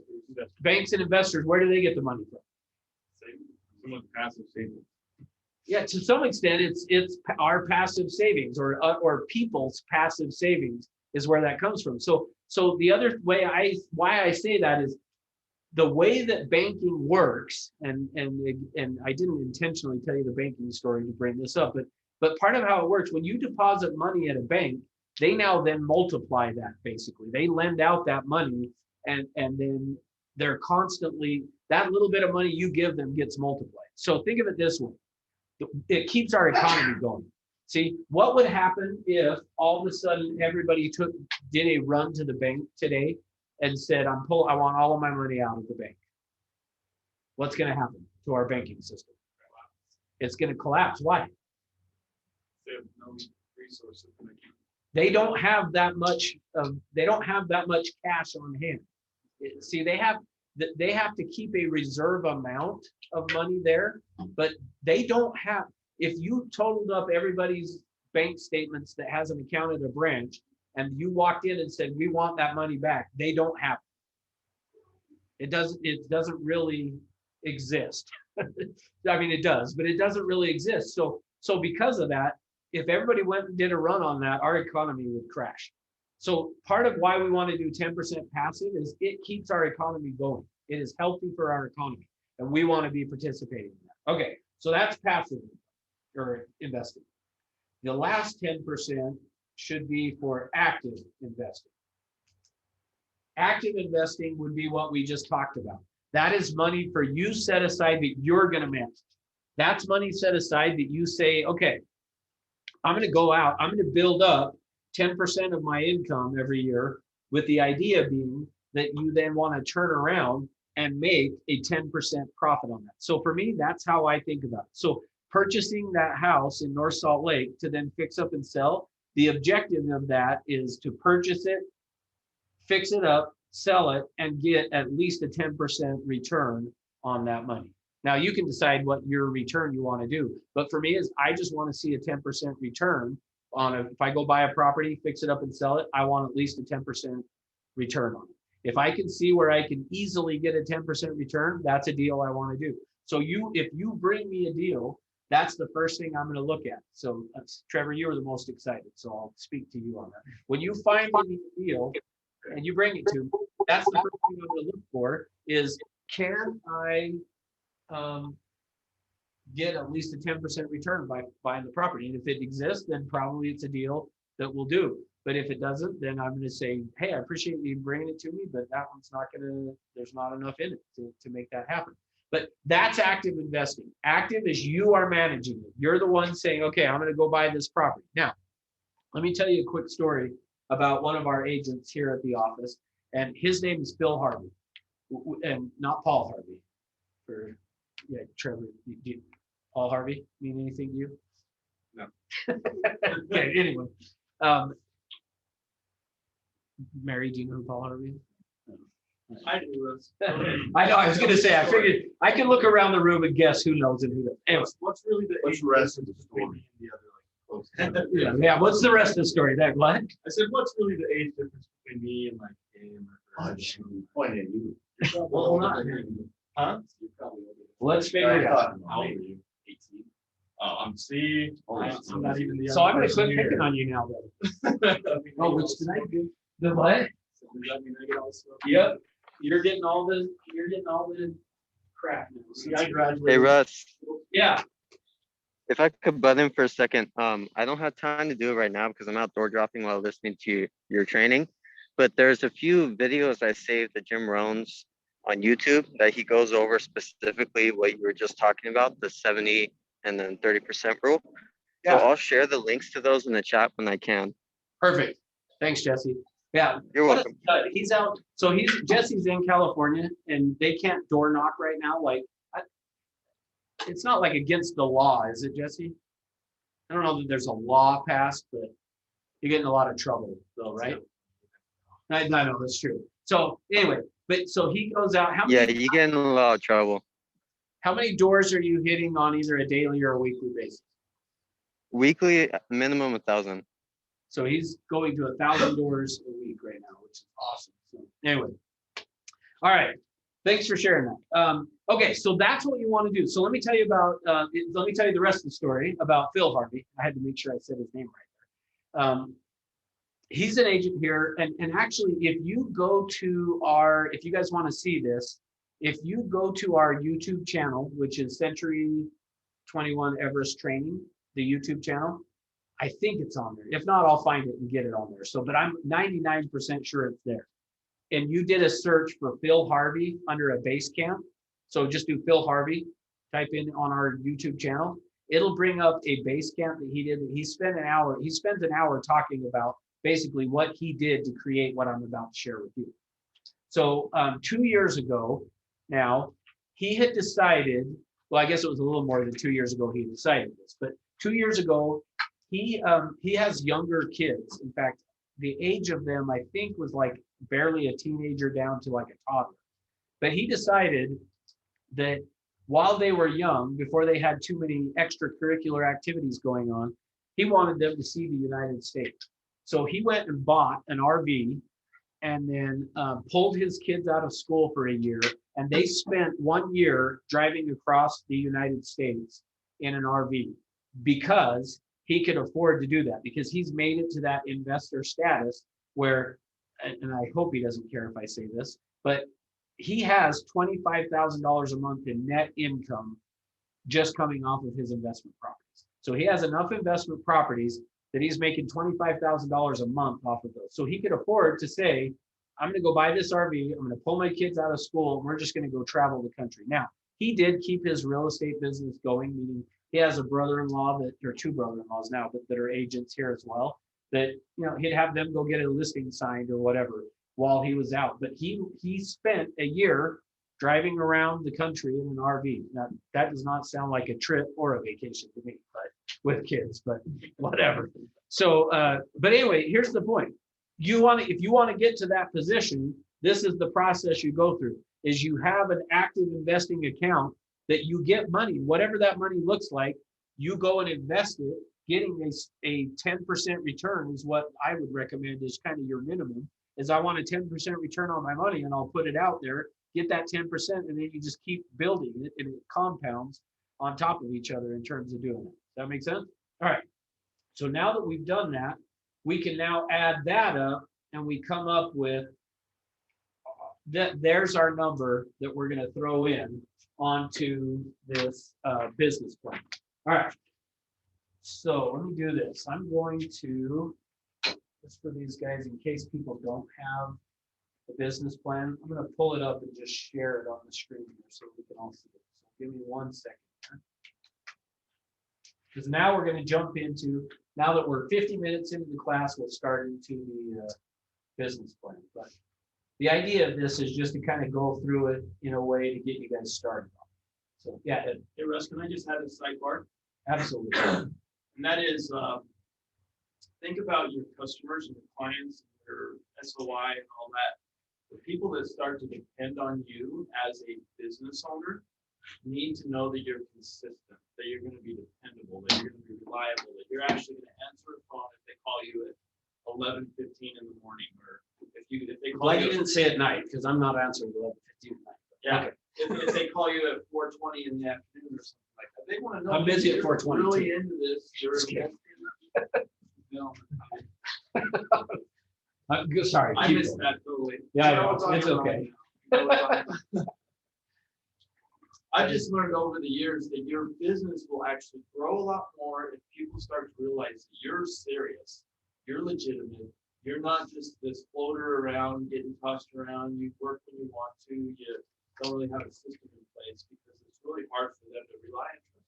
banks and investors? Where do they get the money from? Someone's passive savings. Yeah, to some extent, it's our passive savings or people's passive savings is where that comes from. So the other way why I say that is the way that banking works, and I didn't intentionally tell you the banking story to bring this up, but part of how it works when you deposit money at a bank. They now then multiply that basically. They lend out that money and then they're constantly, that little bit of money you give them gets multiplied. So think of it this way. It keeps our economy going. See, what would happen if all of a sudden everybody did a run to the bank today and said, I want all of my money out of the bank? What's going to happen to our banking system? It's going to collapse. Why? They have no resources to make it. They don't have that much cash on hand. See, they have to keep a reserve amount of money there, but they don't have, if you totaled up everybody's bank statements that has an account at a branch and you walked in and said, we want that money back, they don't have it. It doesn't really exist. I mean, it does, but it doesn't really exist. So because of that, if everybody went and did a run on that, our economy would crash. So part of why we want to do 10% passive is it keeps our economy going. It is healthy for our economy, and we want to be participating in that. Okay, so that's passive or investing. The last 10% should be for active investing. Active investing would be what we just talked about. That is money for you set aside that you're going to manage. That's money set aside that you say, okay, I'm going to go out, I'm going to build up 10% of my income every year, with the idea being that you then want to turn around and make a 10% profit on that. So for me, that's how I think about it. So purchasing that house in North Salt Lake to then fix up and sell, the objective of that is to purchase it, fix it up, sell it, and get at least a 10% return on that money. Now you can decide what your return you want to do, but for me is I just want to see a 10% return on it. If I go buy a property, fix it up and sell it, I want at least a 10% return on it. If I can see where I can easily get a 10% return, that's a deal I want to do. So if you bring me a deal, that's the first thing I'm going to look at. So Trevor, you were the most excited, so I'll speak to you on that. When you find me a deal and you bring it to me, that's the first thing I'm going to look for is, can I get at least a 10% return by buying the property? And if it exists, then probably it's a deal that we'll do. But if it doesn't, then I'm going to say, hey, I appreciate you bringing it to me, but that one's not going to, there's not enough in it to make that happen. But that's active investing. Active is you are managing it. You're the one saying, okay, I'm going to go buy this property. Now, let me tell you a quick story about one of our agents here at the office, and his name is Phil Harvey, and not Paul Harvey. Yeah, Trevor, Paul Harvey mean anything to you? No. Okay, anyway. Mary, do you know who Paul Harvey is? I do. I know, I was gonna say, I figured I can look around the room and guess who knows and who doesn't. Anyways, What's really the rest of the story? The other, like, yeah, what's the rest of the story? That what? I said, what's really the age difference between me and like him? Point at you. Well, not huh? Let's figure it out. How old are you? 18. I'm C. I'm not even the. So I'm gonna quit picking on you now, though. Oh, which did I do? The what? Yep, you're getting all the crap now. See, I graduated. Hey Russ, Yeah. if I could butt in for a second, I don't have time to do it right now because I'm outdoor dropping while listening to your training. But there's a few videos I saved to Jim Rohn's on YouTube that he goes over specifically what you were just talking about, the 70 and then 30% rule. Yeah. So I'll share the links to those in the chat when I can. Perfect. Thanks, Jesse. Yeah. You're welcome. He's out. So Jesse's in California and they can't door knock right now. Like, it's not like against the law, is it, Jesse? I don't know that there's a law passed, but you're getting a lot of trouble though, right? I know that's true. So anyway, but so he goes out. Yeah, you get in a lot of trouble. How many doors are you hitting on either a daily or a weekly basis? Weekly, minimum 1,000. So he's going to 1,000 doors a week right now, which is awesome. So anyway, all right. Thanks for sharing that. Okay, so that's what you want to do. So let me tell you about. Let me tell you the rest of the story about Phil Harvey. I had to make sure I said his name right there. He's an agent here, and actually, if you go to if you guys want to see this, if you go to our YouTube channel, which is Century 21 Everest Training, the YouTube channel, I think it's on there. If not, I'll find it and get it on there. So, but I'm 99% sure it's there. And you did a search for Phil Harvey under a base camp. So just do Phil Harvey, type in on our YouTube channel. It'll bring up a base camp that he did. He spent an hour talking about basically what he did to create what I'm about to share with you. So 2 years ago now, he had decided well, I guess it was a little more than 2 years ago he decided this, but 2 years ago, he has younger kids. In fact, the age of them, I think, was like barely a teenager down to like a toddler. But he decided that while they were young, before they had too many extracurricular activities going on, he wanted them to see the United States. So he went and bought an RV and then pulled his kids out of school for a year. And they spent 1 year driving across the United States in an RV because he could afford to do that, because he's made it to that investor status where, and I hope he doesn't care if I say this, but he has $25,000 a month in net income just coming off of his investment properties. So he has enough investment properties that he's making $25,000 a month off of those. So he could afford to say, I'm going to go buy this RV. I'm going to pull my kids out of school. And we're just going to go travel the country. Now, he did keep his real estate business going, meaning he has a brother-in-law that, or two brother-in-laws now, but that are agents here as well, that, you know, he'd have them go get a listing signed or whatever while he was out. But he spent a year driving around the country in an RV. Now, that does not sound like a trip or a vacation to me, but with kids, but whatever. So, but anyway, here's the point. If you want to get to that position, this is the process you go through, is you have an active investing account that you get money, whatever that money looks like, you go and invest it. Getting a 10% return is what I would recommend is kind of your minimum, is I want a 10% return on my money and I'll put it out there, get that 10%, and then you just keep building it and it compounds on top of each other in terms of doing it. Does that make sense? All right. So now that we've done that, we can now add that up and we come up with that. There's our number that we're going to throw in onto this business plan. All right. So let me do this. I'm going to, just for these guys, in case people don't have the business plan, I'm going to pull it up and just share it on the screen here so we can all see it. So give me 1 second. Because now we're going to jump into, now that we're 50 minutes into the class, we'll start into the business plan. But the idea of this is just to kind of go through it in a way to get you guys started. So yeah, Ed. Hey Russ, can I just add a sidebar? Absolutely. And that is, think about your customers and your clients, your SOI and all that. The people that start to depend on you as a business owner need to know that you're consistent, that you're going to be dependable, that you're going to be reliable, that you're actually going to answer a phone if they call you at 11:15 in the morning, or if they call Like you. you didn't say at night, because I'm not answering 11:15 at night. Yeah. Okay. If they call you at 4:20 in the afternoon or something like that, they want to know. I'm busy at you're 4:20 really too. into this. You're Just kidding. no, Sorry. I keep missed going. that totally. Yeah, I You know, what's on it's your okay. mind. I just learned over the years that your business will actually grow a lot more if people start to realize that you're serious, you're legitimate, you're not just this floater around, getting tossed around, you work when you want to, you don't really have a system in place, because it's really hard for them to rely on you.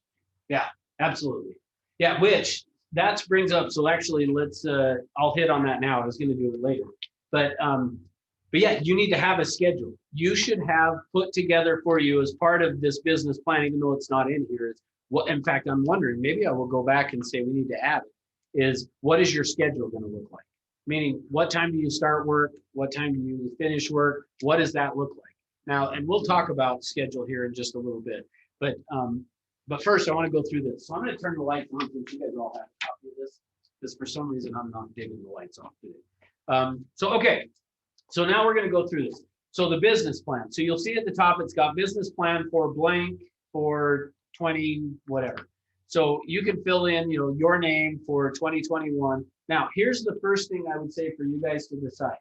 Yeah, absolutely. Yeah, which that brings up, so actually let's, I'll hit on that now. I was going to do it later. But yeah, you need to have a schedule. You should have put together for you as part of this business plan, even though it's not in here. Is what, in fact, I'm wondering, maybe I will go back and say we need to add it, is what is your schedule going to look like? Meaning, what time do you start work? What time do you finish work? What does that look like? Now, and we'll talk about schedule here in just a little bit. But first, I want to go through this. So I'm going to turn the lights on since you guys all have a copy of this, because for some reason I'm not digging the lights off today. Okay. So now we're going to go through this. So the business plan. So you'll see at the top, it's got business plan for blank for 20, whatever. So you can fill in, your name for 2021. Now, here's the first thing I would say for you guys to decide.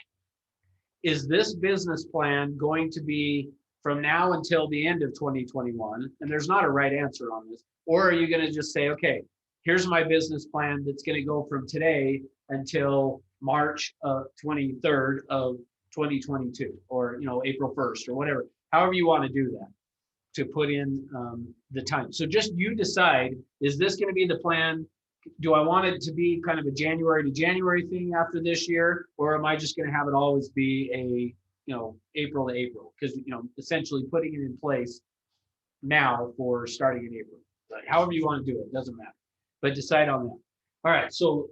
Is this business plan going to be from now until the end of 2021? And there's not a right answer on this. Or are you going to just say, okay, here's my business plan that's going to go from today until March 23rd of 2022, or April 1st, or whatever, however you want to do that, to put in the time. So just you decide, is this going to be the plan? Do I want it to be kind of a January to January thing after this year, or am I just going to have it always be a April to April? Because essentially putting it in place now for starting in April. Like, however you want to do it, doesn't matter. But decide on that. All right, so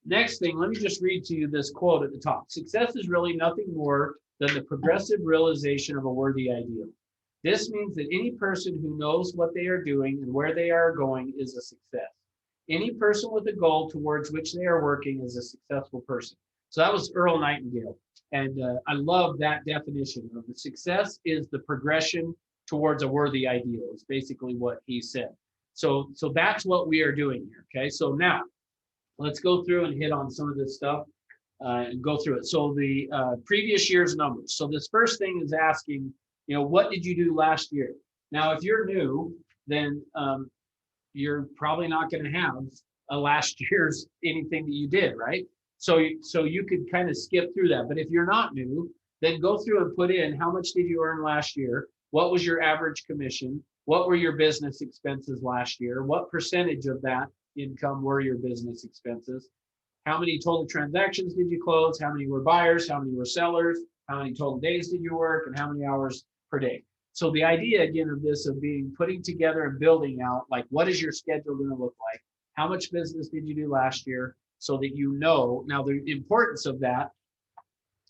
next thing, let me just read to you this quote at the top. Success is really nothing more than the progressive realization of a worthy ideal. This means that any person who knows what they are doing and where they are going is a success. Any person with a goal towards which they are working is a successful person. So that was Earl Nightingale. And I love that definition of the success is the progression towards a worthy ideal is basically what he said. So that's what we are doing here. Okay, so now let's go through and hit on some of this stuff and go through it. So the previous year's numbers. So this first thing is asking, what did you do last year? Now, if you're new, then you're probably not going to have a last year's anything that you did, right? So you could kind of skip through that. But if you're not new, then go through and put in how much did you earn last year? What was your average commission? What were your business expenses last year? What percentage of that income were your business expenses? How many total transactions did you close? How many were buyers? How many were sellers? How many total days did you work? And how many hours per day? So the idea again of this of putting together and building out, like, what is your schedule going to look like? How much business did you do last year? So that now the importance of that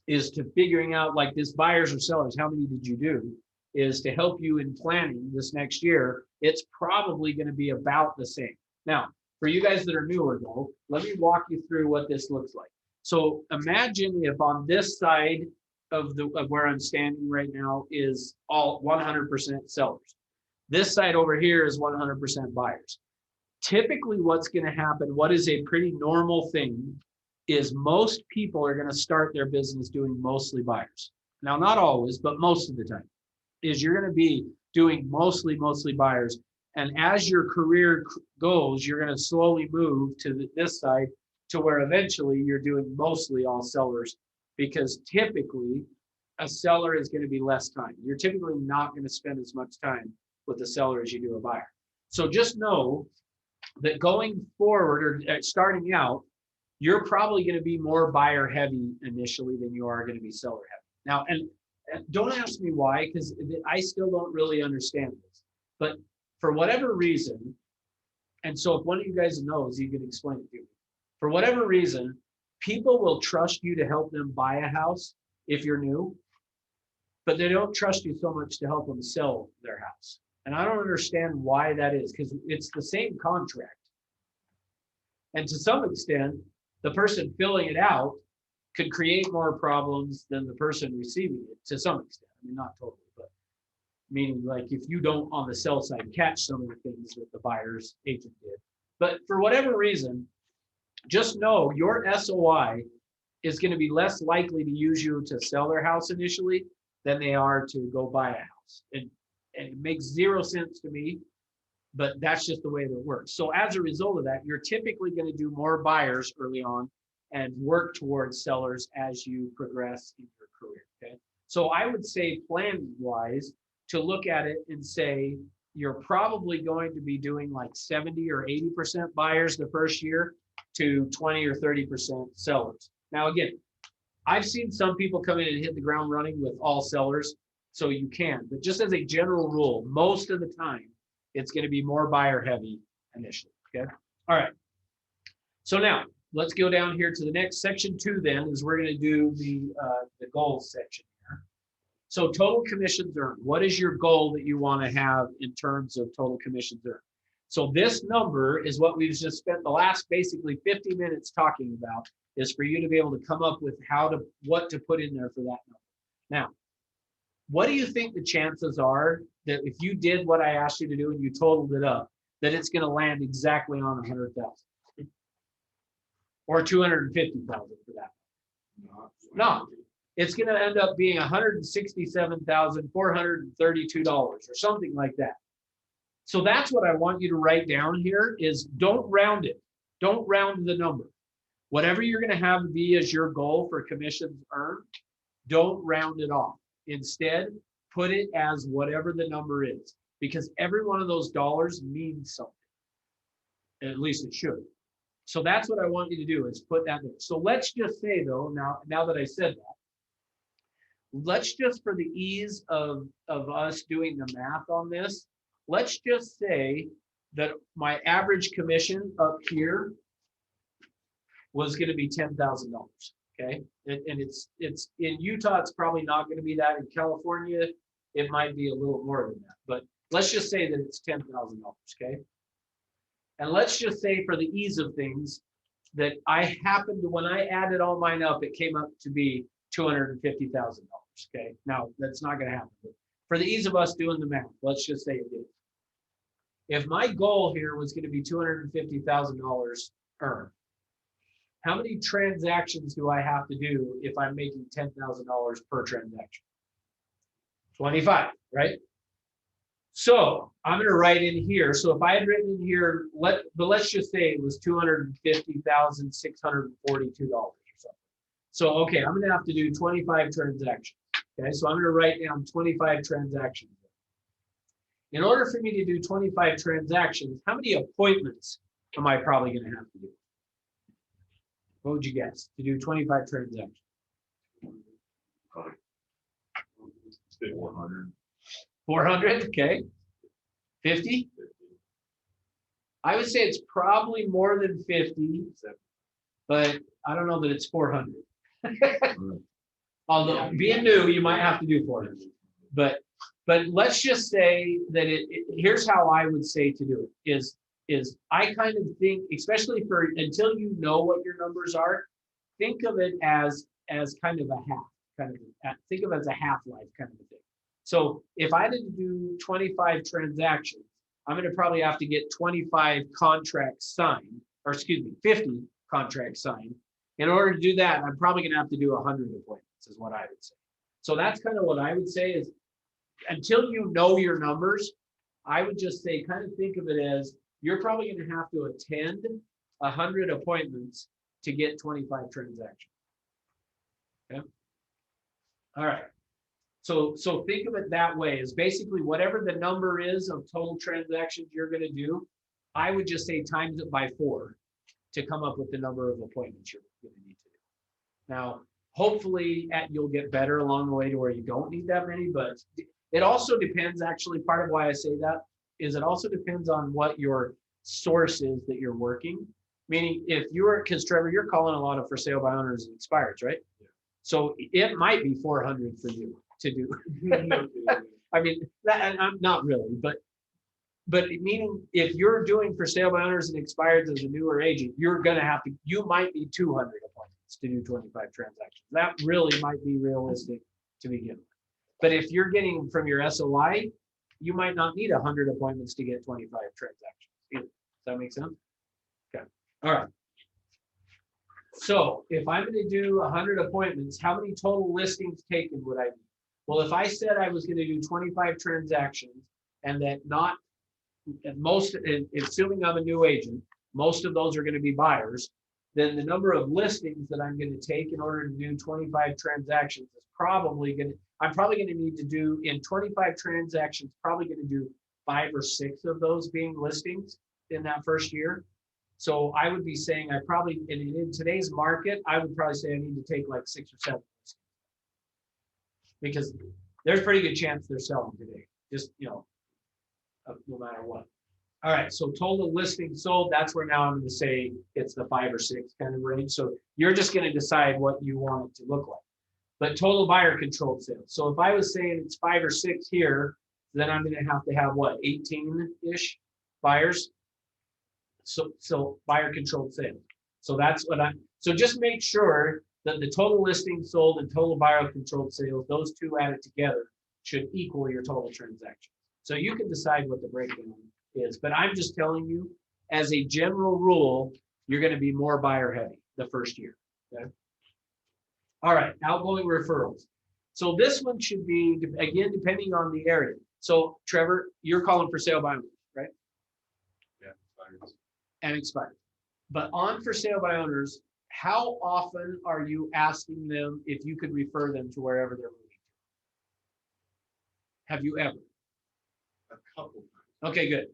is to figuring out, like, this buyers or sellers, how many did you do, is to help you in planning this next year. It's probably going to be about the same. Now, for you guys that are newer though, let me walk you through what this looks like. So imagine if on this side of where I'm standing right now is all 100% sellers. This side over here is 100% buyers. Typically what's going to happen, what is a pretty normal thing, is most people are going to start their business doing mostly buyers. Now, not always, but most of the time, is you're going to be doing mostly buyers. And as your career goes, you're going to slowly move to this side to where eventually you're doing mostly all sellers, because typically a seller is going to be less time. You're typically not going to spend as much time with a seller as you do a buyer. So just know that going forward or starting out, you're probably going to be more buyer heavy initially than you are going to be seller heavy. Now, and don't ask me why, because I still don't really understand this. But for whatever reason, and so if one of you guys knows, you can explain it to me. For whatever reason, people will trust you to help them buy a house if you're new, but they don't trust you so much to help them sell their house. And I don't understand why that is, because it's the same contract. And to some extent, the person filling it out could create more problems than the person receiving it to some extent. I mean, not totally, but meaning, like, if you don't on the sell side catch some of the things that the buyer's agent did. But for whatever reason, just know your SOI is going to be less likely to use you to sell their house initially than they are to go buy a house. And it makes zero sense to me, but that's just the way that it works. So as a result of that, you're typically going to do more buyers early on and work towards sellers as you progress in your career, okay? So I would say, planning wise, to look at it and say, you're probably going to be doing like 70 or 80% buyers the first year to 20 or 30% sellers. Now, again, I've seen some people come in and hit the ground running with all sellers, so you can, but just as a general rule, most of the time, it's going to be more buyer heavy initially, okay? All right, so now let's go down here to the next section 2 then, is we're going to do the goals section here. So total commissions earned. What is your goal that you want to have in terms of total commissions earned? So this number is what we've just spent the last basically 50 minutes talking about, is for you to be able to come up with what to put in there for that number. Now, what do you think the chances are that if you did what I asked you to do and you totaled it up, that it's going to land exactly on 100,000 or 250,000 for that? No, it's going to end up being $167,432 or something like that. So that's what I want you to write down here, is don't round it. Don't round the number. Whatever you're going to have be as your goal for commissions earned, don't round it off. Instead, put it as whatever the number is, because every one of those dollars means something. At least it should. So that's what I want you to do, is put that in. So let's just say though, now that I said that, let's just, for the ease of us doing the math on this, let's just say that my average commission up here was going to be $10,000. Okay, and it's in Utah, it's probably not going to be that. In California, it might be a little more than that. But let's just say that it's $10,000. Okay, and let's just say for the ease of things that I happened to, when I added all mine up, it came up to be $250,000. Okay, now that's not going to happen. But for the ease of us doing the math, let's just say it did. If my goal here was going to be $250,000 earned, how many transactions do I have to do if I'm making $10,000 per transaction? 25, right? So I'm going to write in here. So if I had written in here, let's just say it was $250,642 or something. So, okay, I'm going to have to do 25 transactions. Okay, so I'm going to write down 25 transactions. In order for me to do 25 transactions, how many appointments am I probably going to have to do? What would you guess to do 25 transactions? 400. 400, okay. 50? I would say it's probably more than 50, but I don't know that it's 400. Although being new, you might have to do 400. But let's just say that here's how I would say to do it is I kind of think, especially for until you know what your numbers are, think of it as kind of a half, think of it as a half-life kind of a thing. So if I had to do 25 transactions, I'm going to probably have to get 25 contracts signed, or excuse me, 50 contracts signed. In order to do that, I'm probably going to have to do 100 appointments, is what I would say. So that's kind of what I would say is until you know your numbers, I would just say kind of think of it as you're probably going to have to attend 100 appointments to get 25 transactions. Okay. All right. So think of it that way, is basically whatever the number is of total transactions you're going to do, I would just say times it by 4 to come up with the number of appointments you're going to need to do. Now, hopefully you'll get better along the way to where you don't need that many, but it also depends, actually, part of why I say that is it also depends on what your source is that you're working. Meaning if you're, because Trevor, you're calling a lot of for sale by owners and expireds, right? Yeah. So it might be 400 for you to do. I mean, I'm not really, but meaning if you're doing for sale by owners and expireds as a newer agent, you're going to have to, you might need 200 appointments to do 25 transactions. That really might be realistic to begin with. But if you're getting from your SOI, you might not need 100 appointments to get 25 transactions either. Does that make sense? Okay. All right. So if I'm going to do 100 appointments, how many total listings taken would I need? Well, if I said I was going to do 25 transactions and that assuming I'm a new agent, most of those are going to be buyers, then the number of listings that I'm going to take in order to do 25 transactions is I'm probably going to need to do in 25 transactions, probably going to do 5 or 6 of those being listings in that first year. So I would be saying I probably, in today's market, I would probably say I need to take like 6 or 7 listings. Because there's a pretty good chance they're selling today, just, no matter what. All right, so total listings sold, that's where now I'm going to say it's the 5 or 6 kind of range. So you're just going to decide what you want it to look like. But total buyer controlled sales. So if I was saying it's 5 or 6 here, then I'm going to have what, 18-ish buyers? So buyer controlled sales. So that's what so just make sure that the total listings sold and total buyer controlled sales, those two added together should equal your total transactions. So you can decide what the breakdown is, but I'm just telling you, as a general rule, you're going to be more buyer heavy the first year. Okay. All right, outgoing referrals. So this one should be, again, depending on the area. So Trevor, you're calling for sale by owners, right? Yeah, buyers. And expired. But on for sale by owners, how often are you asking them if you could refer them to wherever they're moving to? Have you ever? A couple times. Okay, good.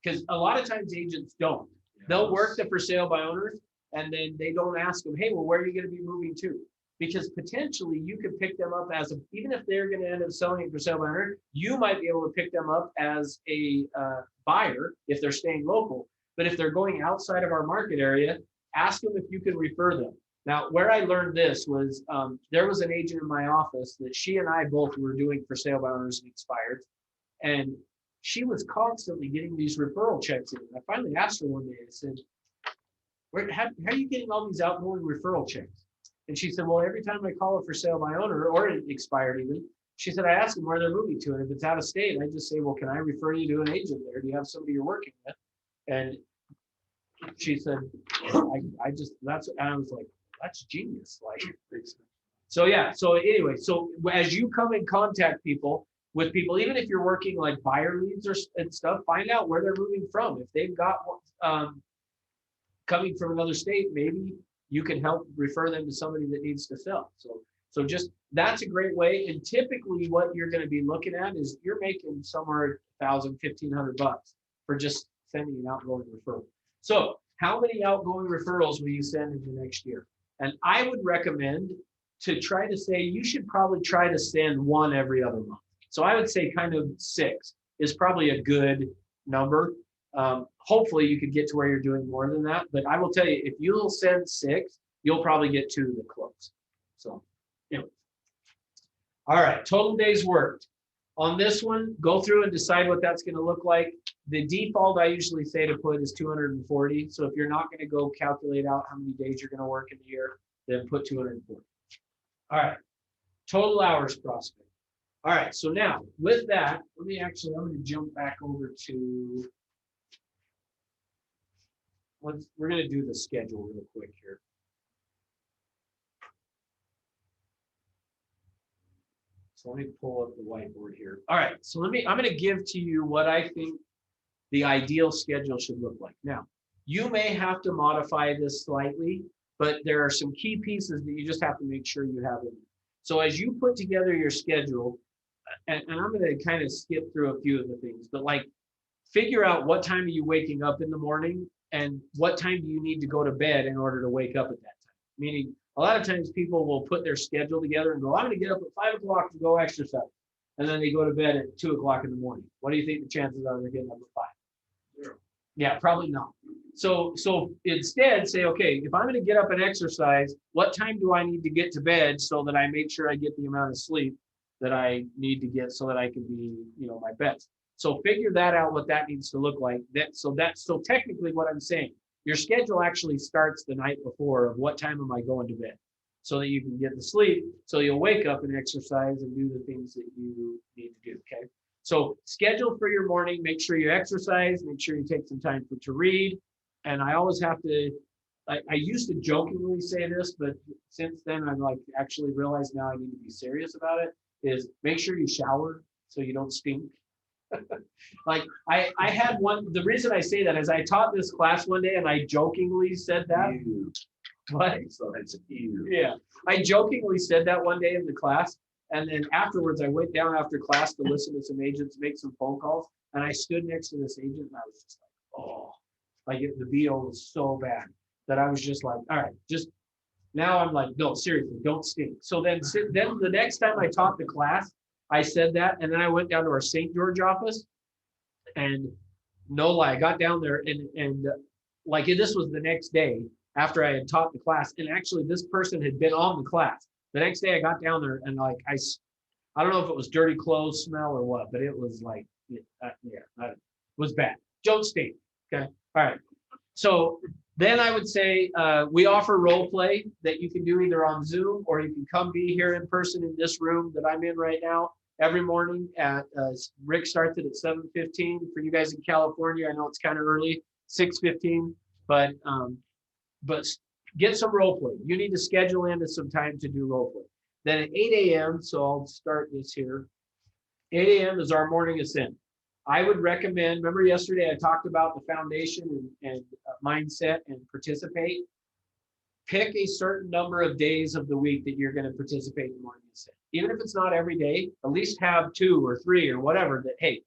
Because a lot of times agents don't. Yeah, they'll work the for sale by owners and then they don't ask them, hey, well, where are you going to be moving to? because potentially you could pick them up as even if they're going to end up selling it for sale by owner, you might be able to pick them up as a buyer if they're staying local. But if they're going outside of our market area, ask them if you can refer them. Now, where I learned this was there was an agent in my office that she and I both were doing for sale by owners and expired. And she was constantly getting these referral checks in. I finally asked her one day, I said, how are you getting all these outgoing referral checks? And she said, well, every time I call it for sale by owner or it expired even, she said, I ask them where they're moving to. And if it's out of state, I just say, well, can I refer you to an agent there? Do you have somebody you're working with? And she said, I was like, that's genius. Like, so yeah. So anyway, so as you come in contact with people, even if you're working like buyer leads and stuff, find out where they're moving from. If they've got coming from another state, maybe you can help refer them to somebody that needs to sell. So just that's a great way. And typically what you're going to be looking at is you're making somewhere $1,000, $1,500 for just sending an outgoing referral. So how many outgoing referrals will you send in the next year? And I would recommend to try to say, you should probably try to send one every other month. So I would say kind of 6 is probably a good number. Hopefully you could get to where you're doing more than that. But I will tell you, if you'll send 6, you'll probably get 2 that close. So, anyway. All right, total days worked. On this one, go through and decide what that's going to look like. The default I usually say to put is 240. So if you're not going to go calculate out how many days you're going to work in the year, then put 240. All right, total hours prospect. All right, so now with that, I'm going to jump back over to, we're going to do the schedule real quick here. So let me pull up the whiteboard here. All right, so I'm going to give to you what I think the ideal schedule should look like. Now, you may have to modify this slightly, but there are some key pieces that you just have to make sure you have in. So as you put together your schedule, and I'm going to kind of skip through a few of the things, but like figure out what time are you waking up in the morning and what time do you need to go to bed in order to wake up at that time. Meaning a lot of times people will put their schedule together and go, I'm going to get up at 5 o'clock to go exercise. And then they go to bed at 2 o'clock in the morning. What do you think the chances are they're getting up at 5? 0. Yeah, probably not. So instead say, okay, if I'm going to get up and exercise, what time do I need to get to bed so that I make sure I get the amount of sleep that I need to get so that I can be, my best. So figure that out, what that needs to look like. So technically what I'm saying, your schedule actually starts the night before of what time am I going to bed so that you can get the sleep. So you'll wake up and exercise and do the things that you need to do. Okay. So schedule for your morning, make sure you exercise, make sure you take some time to read. And I always have to, I used to jokingly say this, but since then I'm like actually realized now I need to be serious about it, is make sure you shower so you don't stink. Like I had one, the reason I say that is I taught this class one day and I jokingly said that. What? So it's yeah. I jokingly said that one day in the class. And then afterwards I went down after class to listen to some agents, make some phone calls. And I stood next to this agent and I was just like, oh, like the VO was so bad that I was just like, all right, just now I'm like, no, seriously, don't stink. So then the next time I taught the class, I said that, and then I went down to our St. George office, and no lie, I got down there, and like this was the next day after I had taught the class, and actually this person had been on the class. The next day I got down there, and like I don't know if it was dirty clothes smell or what, but it was like, it was bad. Don't stink. Okay, all right. So then I would say we offer role play that you can do either on Zoom or you can come be here in person in this room that I'm in right now every morning at Rick starts it at 7:15 for you guys in California. I know it's kind of early, 6:15, but get some role play. You need to schedule into some time to do role play. Then at 8 a.m., so I'll start this here. 8 a.m. is our morning ascent. I would recommend, remember yesterday I talked about the foundation and mindset and participate. Pick a certain number of days of the week that you're going to participate in morning ascent. Even if it's not every day, at least have 2 or 3 or whatever that, hey,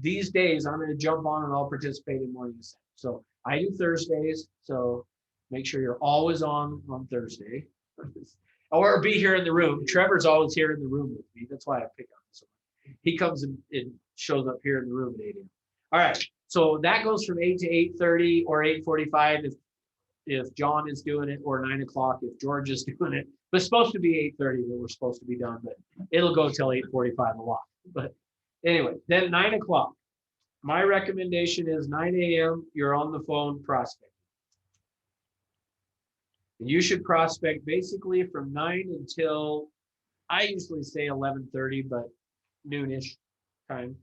these days I'm going to jump on and I'll participate in morning ascent. So I do Thursdays, so make sure you're always on Thursday. or be here in the room. Trevor's always here in the room with me. That's why I pick on him so much. He comes and shows up here in the room at 8 a.m. All right. So that goes from 8 to 8:30 or 8:45 if John is doing it, or 9 o'clock if George is doing it. But it's supposed to be 8:30 that we're supposed to be done, but it'll go till 8:45 a lot. But anyway, then 9 o'clock. My recommendation is 9 a.m. You're on the phone prospecting. And you should prospect basically from 9 until, I usually say 11:30, but noonish time.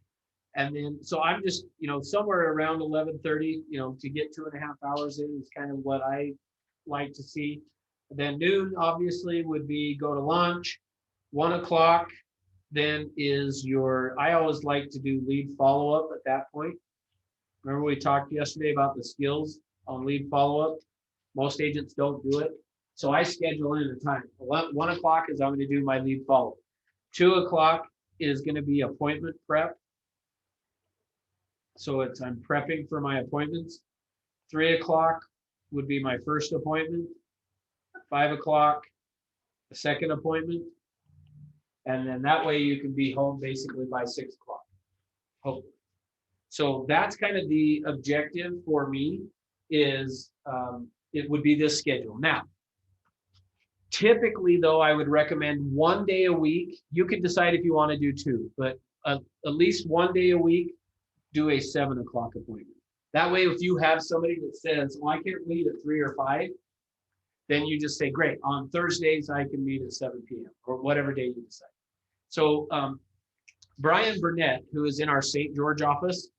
And then, so I'm just, somewhere around 11:30, to get 2.5 hours in is kind of what I like to see. And then noon, obviously, would be go to lunch. 1 o'clock, then is I always like to do lead follow-up at that point. Remember we talked yesterday about the skills on lead follow-up? Most agents don't do it. So I schedule in a time. 1 o'clock is I'm going to do my lead follow-up. 2 o'clock is going to be appointment prep. So I'm prepping for my appointments. 3 o'clock would be my first appointment. 5 o'clock, the second appointment. And then that way you can be home basically by 6 o'clock, hopefully. So that's kind of the objective for me is it would be this schedule. Now, typically though, I would recommend 1 day a week. You can decide if you want to do 2, but at least 1 day a week, do a 7 o'clock appointment. That way, if you have somebody that says, well, I can't meet at 3 or 5, then you just say, great, on Thursdays, I can meet at 7 p.m. or whatever day you decide. So Brian Burnett, who is in our St. George office,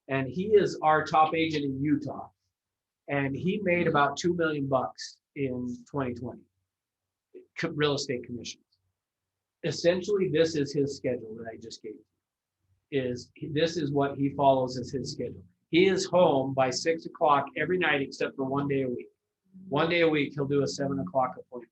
and he is our top agent in Utah. And he made about $2 million in 2020, real estate commissions. Essentially, this is his schedule that I just gave you. This is what he follows as his schedule. He is home by 6 o'clock every night except for 1 day a week. 1 day a week, he'll do a 7 o'clock appointment.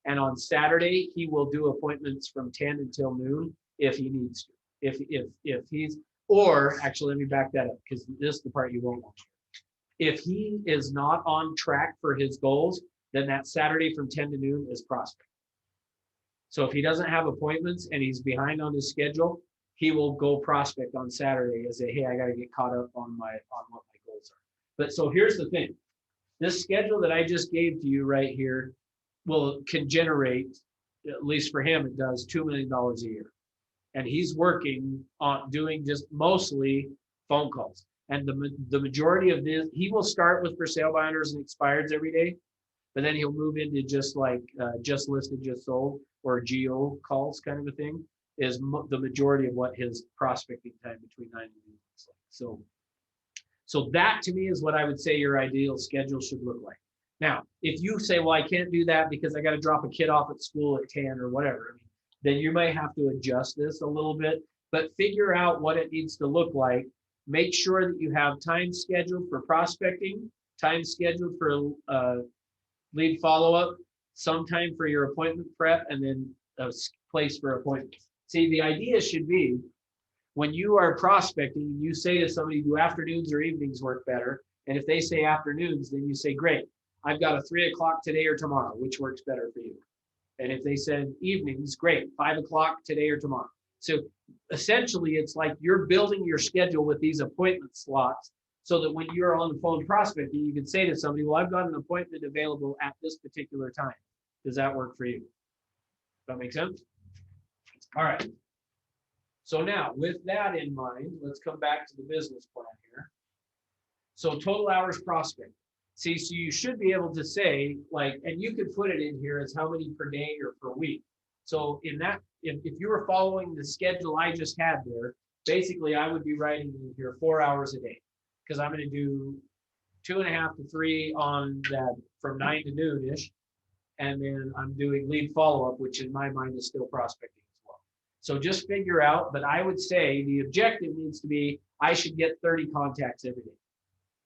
And on Saturday, he will do appointments from 10 until noon if he needs to. If he's, or actually, let me back that up because this is the part you won't want to hear. If he is not on track for his goals, then that Saturday from 10 to noon is prospect. So if he doesn't have appointments and he's behind on his schedule, he will go prospect on Saturday and say, hey, I got to get caught up on what my goals are. But so here's the thing. This schedule that I just gave to you right here can generate, at least for him, it does $2 million a year. And he's working on doing just mostly phone calls. And the majority of this, he will start with for sale by owners and expireds every day, but then he'll move into just like just listed, just sold, or geo calls kind of a thing, is the majority of what his prospecting time between 9 and noon looks like. So that to me is what I would say your ideal schedule should look like. Now, if you say, well, I can't do that because I got to drop a kid off at school at 10 or whatever, then you may have to adjust this a little bit, but figure out what it needs to look like. Make sure that you have time scheduled for prospecting, time scheduled for lead follow-up, some time for your appointment prep, and then a place for appointments. See, the idea should be when you are prospecting, you say to somebody, do afternoons or evenings work better? And if they say afternoons, then you say, great, I've got a 3 o'clock today or tomorrow, which works better for you? And if they said evenings, great, 5 o'clock today or tomorrow. So essentially, it's like you're building your schedule with these appointment slots so that when you're on the phone prospecting, you can say to somebody, well, I've got an appointment available at this particular time. Does that work for you? Does that make sense? All right. So now with that in mind, let's come back to the business plan here. So total hours prospect. See, so you should be able to say like, and you could put it in here as how many per day or per week. So in that, if you were following the schedule I just had there, basically I would be writing in here 4 hours a day because I'm going to do 2.5 to 3 on that from 9 to noon-ish. And then I'm doing lead follow-up, which in my mind is still prospecting as well. So just figure out, but I would say the objective needs to be, I should get 30 contacts every day,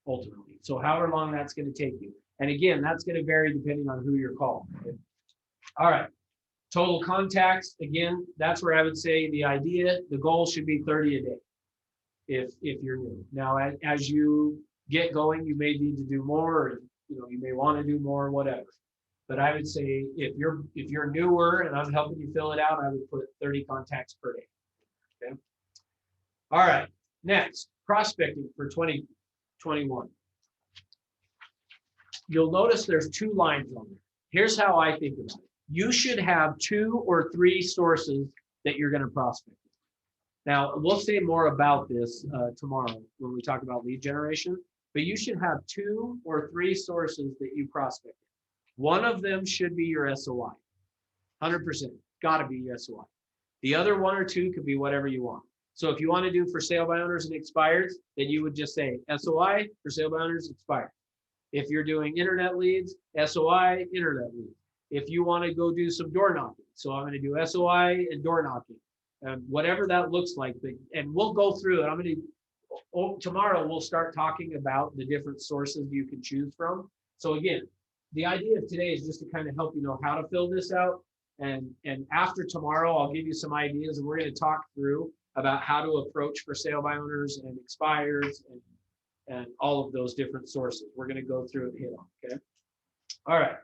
ultimately. So however long that's going to take you. And again, that's going to vary depending on who you're calling. Okay? All right. Total contacts, again, that's where I would say the goal should be 30 a day if you're new. Now, as you get going, you may need to do more, or you may want to do more, whatever. But I would say if you're newer and I'm helping you fill it out, I would put 30 contacts per day. Okay. All right. Next, prospecting for 2021. You'll notice there's 2 lines on there. Here's how I think about it. You should have 2 or 3 sources that you're going to prospect. Now, we'll say more about this tomorrow when we talk about lead generation, but you should have 2 or 3 sources that you prospect. One of them should be your SOI. 100%. Got to be your SOI. The other 1 or 2 could be whatever you want. So if you want to do for sale by owners and expires, then you would just say SOI for sale by owners expired. If you're doing internet leads, SOI, internet leads. If you want to go do some door knocking, so I'm going to do SOI and door knocking, whatever that looks like. And we'll go through it. Tomorrow we'll start talking about the different sources you can choose from. So again, the idea of today is just to kind of help you know how to fill this out. And after tomorrow, I'll give you some ideas, and we're going to talk through about how to approach for sale by owners and expires and all of those different sources. We're going to go through and hit on, okay? All right.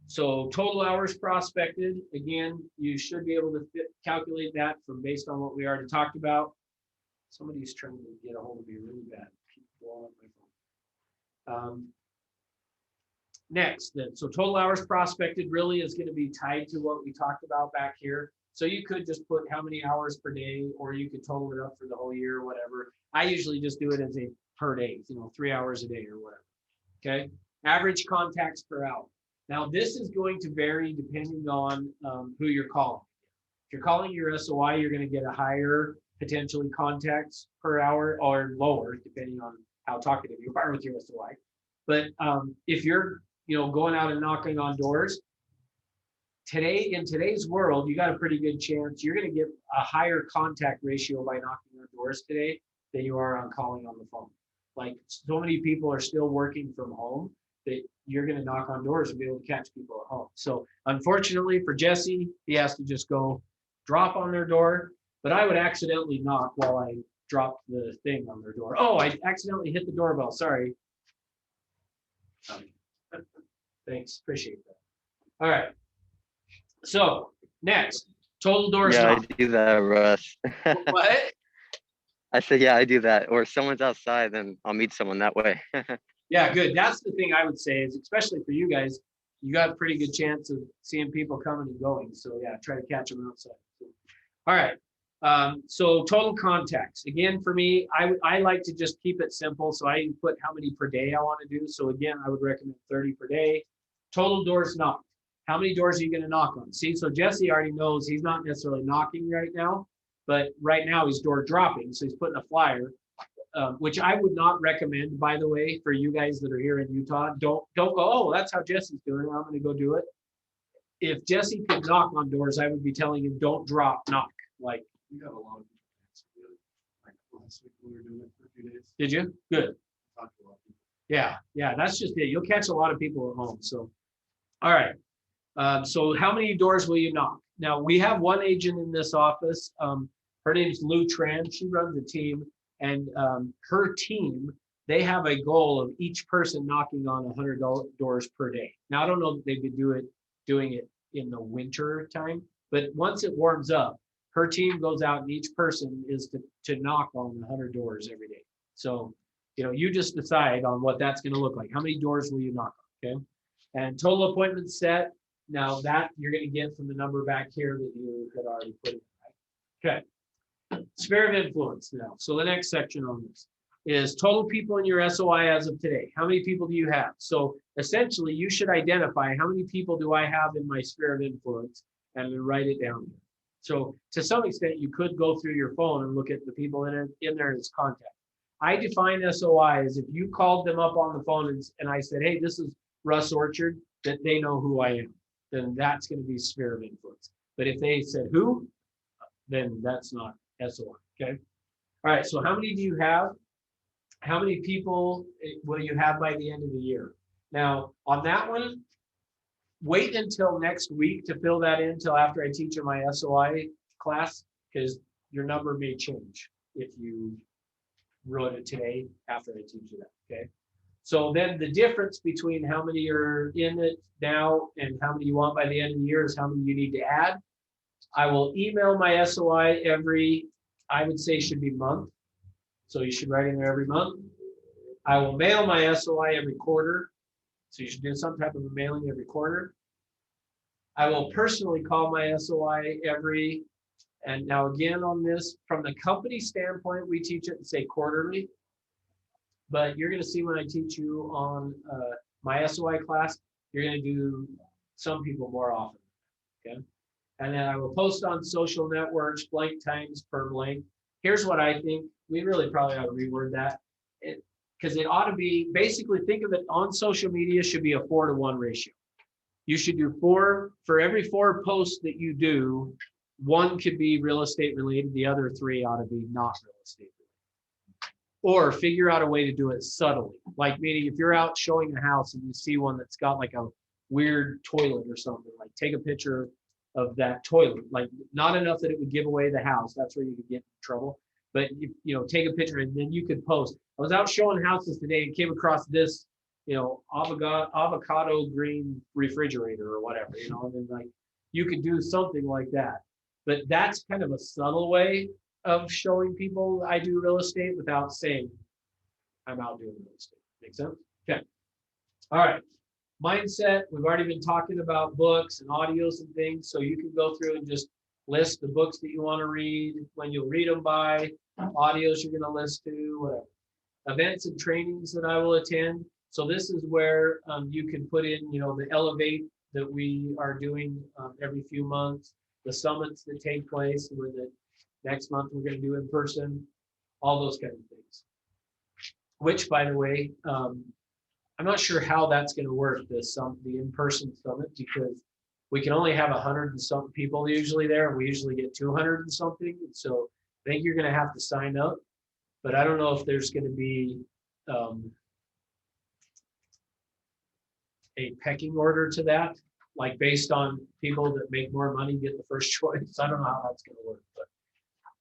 So total hours prospected, again, you should be able to calculate that from based on what we already talked about. Somebody's trying to get a hold of me really bad. Keep blowing up my phone. Next, so total hours prospected really is going to be tied to what we talked about back here. So you could just put how many hours per day, or you could total it up for the whole year or whatever. I usually just do it as a per day, 3 hours a day or whatever. Okay. Average contacts per hour. Now this is going to vary depending on who you're calling. If you're calling your SOI, you're going to get a higher potentially contacts per hour or lower, depending on how talkative you are with your SOI. But if you're going out and knocking on doors, in today's world, you got a pretty good chance you're going to get a higher contact ratio by knocking on doors today than you are on calling on the phone. Like so many people are still working from home that you're going to knock on doors and be able to catch people at home. So unfortunately for Jesse, he has to just go drop on their door, but I would accidentally knock while I dropped the thing on their door. Oh, I accidentally hit the doorbell. Sorry. Thanks. Appreciate that. All right. So next, total doors knocked. I do that, Russ. What? I said, yeah, I do that. Or if someone's outside, then I'll meet someone that way. Yeah, good. That's the thing I would say is, especially for you guys, you got a pretty good chance of seeing people coming and going. So yeah, try to catch them outside. All right. So total contacts. Again, for me, I like to just keep it simple. So I put how many per day I want to do. So again, I would recommend 30 per day. Total doors knocked. How many doors are you going to knock on? See, so Jesse already knows he's not necessarily knocking right now, but right now he's door dropping. So he's putting a flyer, which I would not recommend, by the way, for you guys that are here in Utah. Don't go, oh, that's how Jesse's doing it, I'm going to go do it. If Jesse could knock on doors, I would be telling him, don't drop, knock. Like, We got a lot of people. Like last week we were doing it for a few days. Did you? Good. Talked to a lot of people. Yeah, that's just it. You'll catch a lot of people at home. So, all right. So how many doors will you knock? Now, we have one agent in this office. Her name is Lou Tran. She runs a team, and her team, they have a goal of each person knocking on 100 doors per day. Now, I don't know that they could doing it in the winter time, but once it warms up, her team goes out and each person is to knock on 100 doors every day. So, you just decide on what that's going to look like. How many doors will you knock on? Okay. And total appointments set. Now that you're going to get from the number back here that you had already put in, right? Okay. Sphere of influence now. So the next section on this is total people in your SOI as of today. How many people do you have? So essentially you should identify how many people do I have in my sphere of influence and then write it down. So to some extent, you could go through your phone and look at the people in there as contact. I define SOI as if you called them up on the phone and I said, hey, this is Russ Orchard, that they know who I am. Then that's going to be sphere of influence. But if they said who, then that's not SOI, okay? All right, so how many do you have? How many people will you have by the end of the year? Now, on that one, wait until next week to fill that in until after I teach you my SOI class, because your number may change if you wrote it today after I teach you that, okay? So then the difference between how many are in it now and how many you want by the end of the year is how many you need to add. I will email my SOI every, I would say should be month. So you should write in there every month. I will mail my SOI every quarter. So you should do some type of a mailing every quarter. I will personally call my SOI every, and now again on this, from the company standpoint, we teach it and say quarterly. But you're gonna see when I teach you on my SOI class, you're gonna do some people more often, okay? And then I will post on social networks, blank times per blank. Here's what I think, we really probably ought to reword that. Because it ought to be, basically think of it on social media should be a 4-to-1 ratio. You should do 4, for every 4 posts that you do, 1 could be real estate related, the other 3 ought to be not real estate related. Or figure out a way to do it subtly. Like meaning if you're out showing a house and you see one that's got like a weird toilet or something, like take a picture of that toilet, like not enough that it would give away the house. That's where you could get in trouble. But you know, take a picture and then you could post. I was out showing houses today and came across this, you know, avocado green refrigerator or whatever, you know, and then like you could do something like that. But that's kind of a subtle way of showing people I do real estate without saying I'm out doing real estate. Make sense? Okay. All right. Mindset. We've already been talking about books and audios and things. So you can go through and just list the books that you want to read, when you'll read them by, audios you're going to list to, whatever. Events and trainings that I will attend. So this is where you can put in, you know, the Elevate that we are doing every few months, the summits that take place, where the next month we're going to do in person, all those kind of things. Which, by the way, I'm not sure how that's going to work, the in-person summit, because we can only have 100 and some people usually there, and we usually get 200 and something. So I think you're going to have to sign up, but I don't know if there's going to be a pecking order to that, like based on people that make more money get the first choice. I don't know how that's going to work,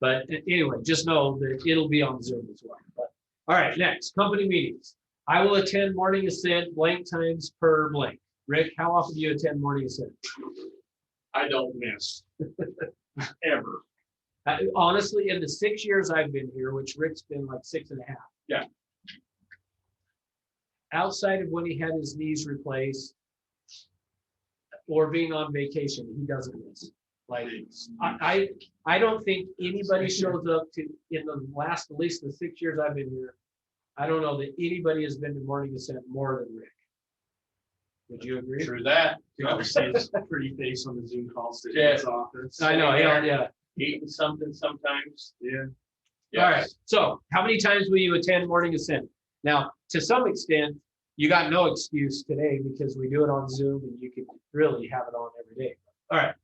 but anyway, just know that it'll be on Zoom as well. But all right, next, company meetings. I will attend Morning Ascent blank times per blank. Rick, how often do you attend Morning Ascent? I don't miss ever. Honestly, in the 6 years I've been here, which Rick's been like 6.5. Yeah. Outside of when he had his knees replaced or being on vacation, he doesn't miss. Like I don't think anybody shows up to in the last, at least the 6 years I've been here. I don't know that anybody has been to Morning Ascent more than Rick. Would you agree? True that. You always see his pretty face on the Zoom calls to his office. I know, yeah. Eating something sometimes. Yeah. All right. So how many times will you attend Morning Ascent? Now, to some extent, you got no excuse today because we do it on Zoom and you can really have it on every day. All right.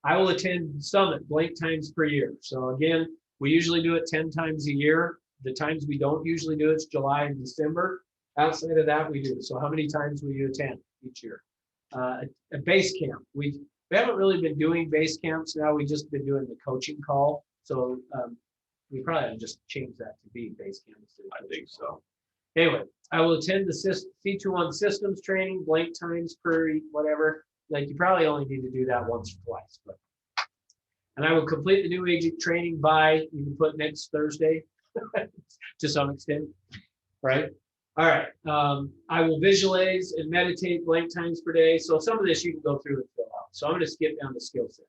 I will attend Summit blank times per year. So again, we usually do it 10 times a year. The times we don't usually do it's July and December. Outside of that, we do. So how many times will you attend each year? A base camp. We haven't really been doing base camps now. We've just been doing the coaching call. So we probably have to just change that to be base camp. I think so. Anyway, I will attend the C21 systems training, blank times per whatever. Like you probably only need to do that once or twice. But and I will complete the new agent training by, you can put next Thursday to some extent, right? All right, I will visualize and meditate blank times per day. So some of this you can go through and fill out. So I'm going to skip down to skill set.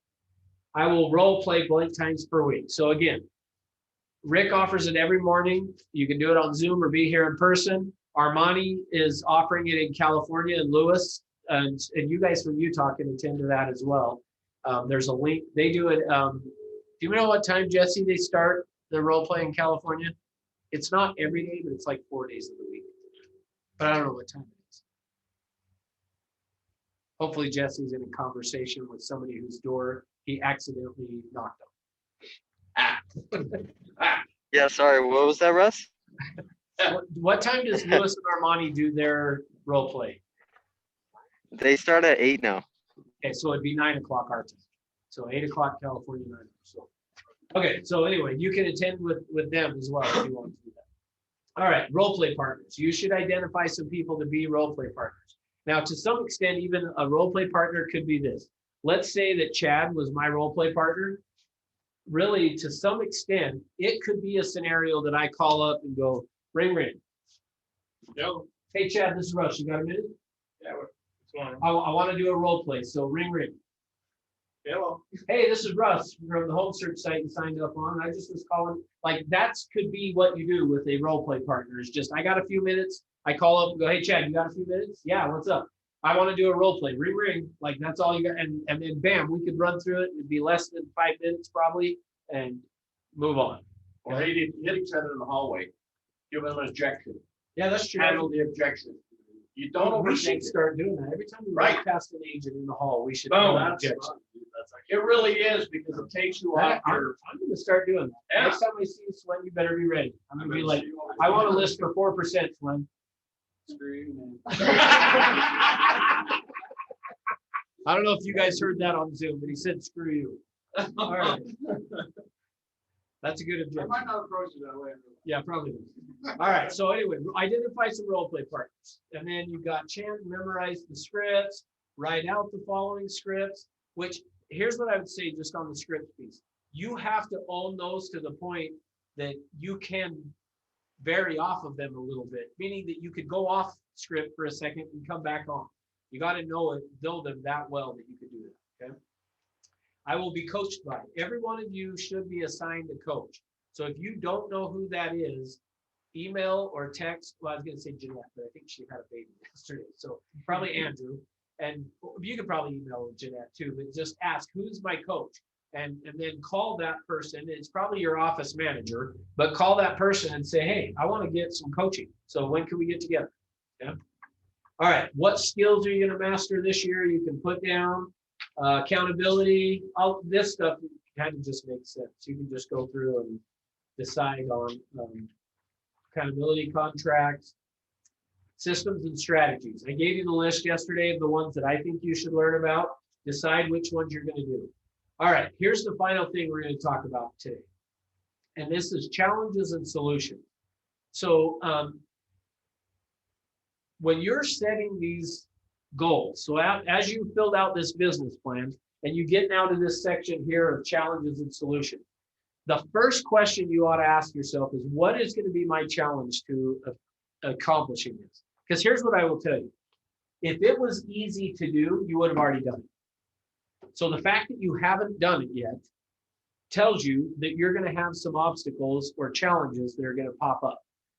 I will role play blank times per week. So again, Rick offers it every morning. You can do it on Zoom or be here in person. Armani is offering it in California and Lewis, and you guys from Utah can attend to that as well. There's a link. They do it. Do you know what time, Jesse, they start the role play in California? It's not every day, but it's like 4 days of the week. But I don't know what time it is. Hopefully Jesse's in a conversation with somebody whose door he accidentally knocked on. Yeah, sorry, what was that, Russ? What time does Lewis and Armani do their role play? They start at 8 now. Okay, so it'd be 9 o'clock our time. So 8 o'clock California 9. So okay, so anyway, you can attend with them as well if you want to do that. All right, role play partners. You should identify some people to be role play partners. Now, to some extent, even a role play partner could be this. Let's say that Chad was my role play partner. Really, to some extent, it could be a scenario that I call up and go, ring, ring. Yo, Hey, Chad, this is Russ. You got a minute? yeah, what's going on? I want to do a role play, so ring, ring. Hello. Hey, this is Russ from the home search site you signed up on. I just was calling. Like, that's could be what you do with a role play partner. Is just, I got a few minutes. I call up and go, hey, Chad, you got a few minutes? Yeah, what's up? I want to do a role play. Ring, ring. Like, that's all you got. And then bam, we could run through it. It'd be less than 5 minutes probably and move on. Or hit each other in the hallway. Give them an objection. Yeah, that's true. Handle the objection. You don't We should overthink it. start doing that. Every time we Right. walk past an agent in the hall, we should. No, handle an that's objection. It really is because it takes you I'm off your. gonna start doing that. Yeah. Next time I see you, Swen, you better be ready. I'm gonna be like, I want to list for 4%, Swen. Screw you, man. I don't know if you guys heard that on Zoom, but he said, screw you. All right. That's a good I objection. might not approach it that way. Yeah, probably. All right, so anyway, identify some role play partners. And then you've got chant, memorize the scripts, write out the following scripts, which here's what I would say just on the script piece. You have to own those to the point that you can vary off of them a little bit, meaning that you could go off script for a second and come back on. You got to know it, build them that well that you could do that, okay? I will be coached by. Every one of you should be assigned a coach. So if you don't know who that is, email or text, well, I was going to say Jeanette, but I think she had a baby yesterday. So probably Andrew. And you could probably email Jeanette too, but just ask, who's my coach? And then call that person. It's probably your office manager, but call that person and say, hey, I want to get some coaching. So when can we get together? Yeah. All right. What skills are you going to master this year? You can put down accountability. All this stuff kind of just makes sense. You can just go through and decide on accountability contracts, systems and strategies. I gave you the list yesterday of the ones that I think you should learn about. Decide which ones you're going to do. All right, here's the final thing we're going to talk about today. And this is challenges and solutions. So when you're setting these goals, so as you filled out this business plan and you get now to this section here of challenges and solutions, the first question you ought to ask yourself is, what is going to be my challenge to accomplishing this? Because here's what I will tell you. If it was easy to do, you would have already done it. So the fact that you haven't done it yet tells you that you're going to have some obstacles or challenges that are going to pop up.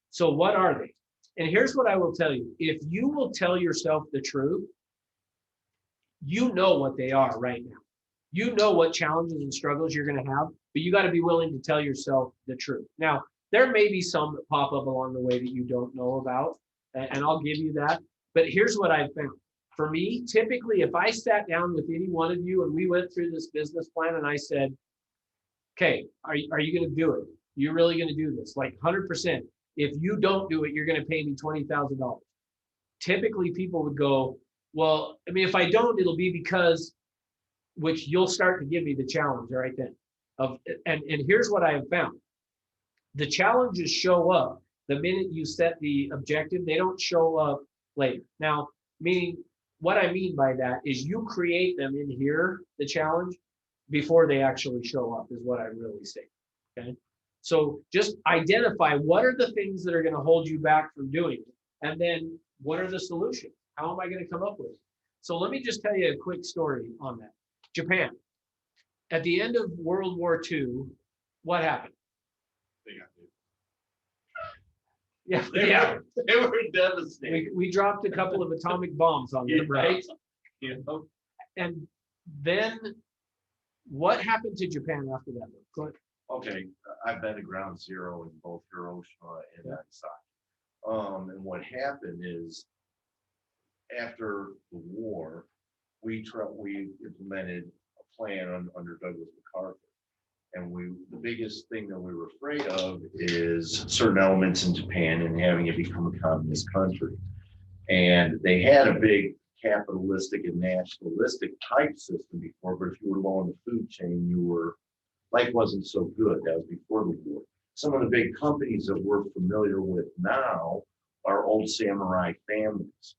So what are they? And here's what I will tell you. If you will tell yourself the truth, you know what they are right now. You know what challenges and struggles you're going to have, but you got to be willing to tell yourself the truth. Now, there may be some that pop up along the way that you don't know about, and I'll give you that. But here's what I've found. For me, typically, if I sat down with any one of you and we went through this business plan and I said, okay, are you going to do it? You're really going to do this? Like 100%. If you don't do it, you're going to pay me $20,000. Typically, people would go, well, I mean, if I don't, it'll be because, which you'll start to give me the challenge right then. And here's what I have found. The challenges show up the minute you set the objective. They don't show up later. Now, meaning what I mean by that is you create them in here, the challenge, before they actually show up is what I really say, okay? So just identify what are the things that are going to hold you back from doing it. And then what are the solutions? How am I going to come up with it? So let me just tell you a quick story on that. Japan. At the end of World War II, what happened? They got it. Yeah, They were devastated. we dropped a couple of atomic bombs on them, right? You know? And then what happened to Japan after that? Go ahead. Okay, I've been to ground zero in both Hiroshima and Nagasaki. And what happened is after the war, we implemented a plan under Douglas MacArthur. And the biggest thing that we were afraid of is certain elements in Japan and having it become a communist country. And they had a big capitalistic and nationalistic type system before, but if you were low on the food chain, life wasn't so good. That was before the war. some of the big companies that we're familiar with now are old samurai families.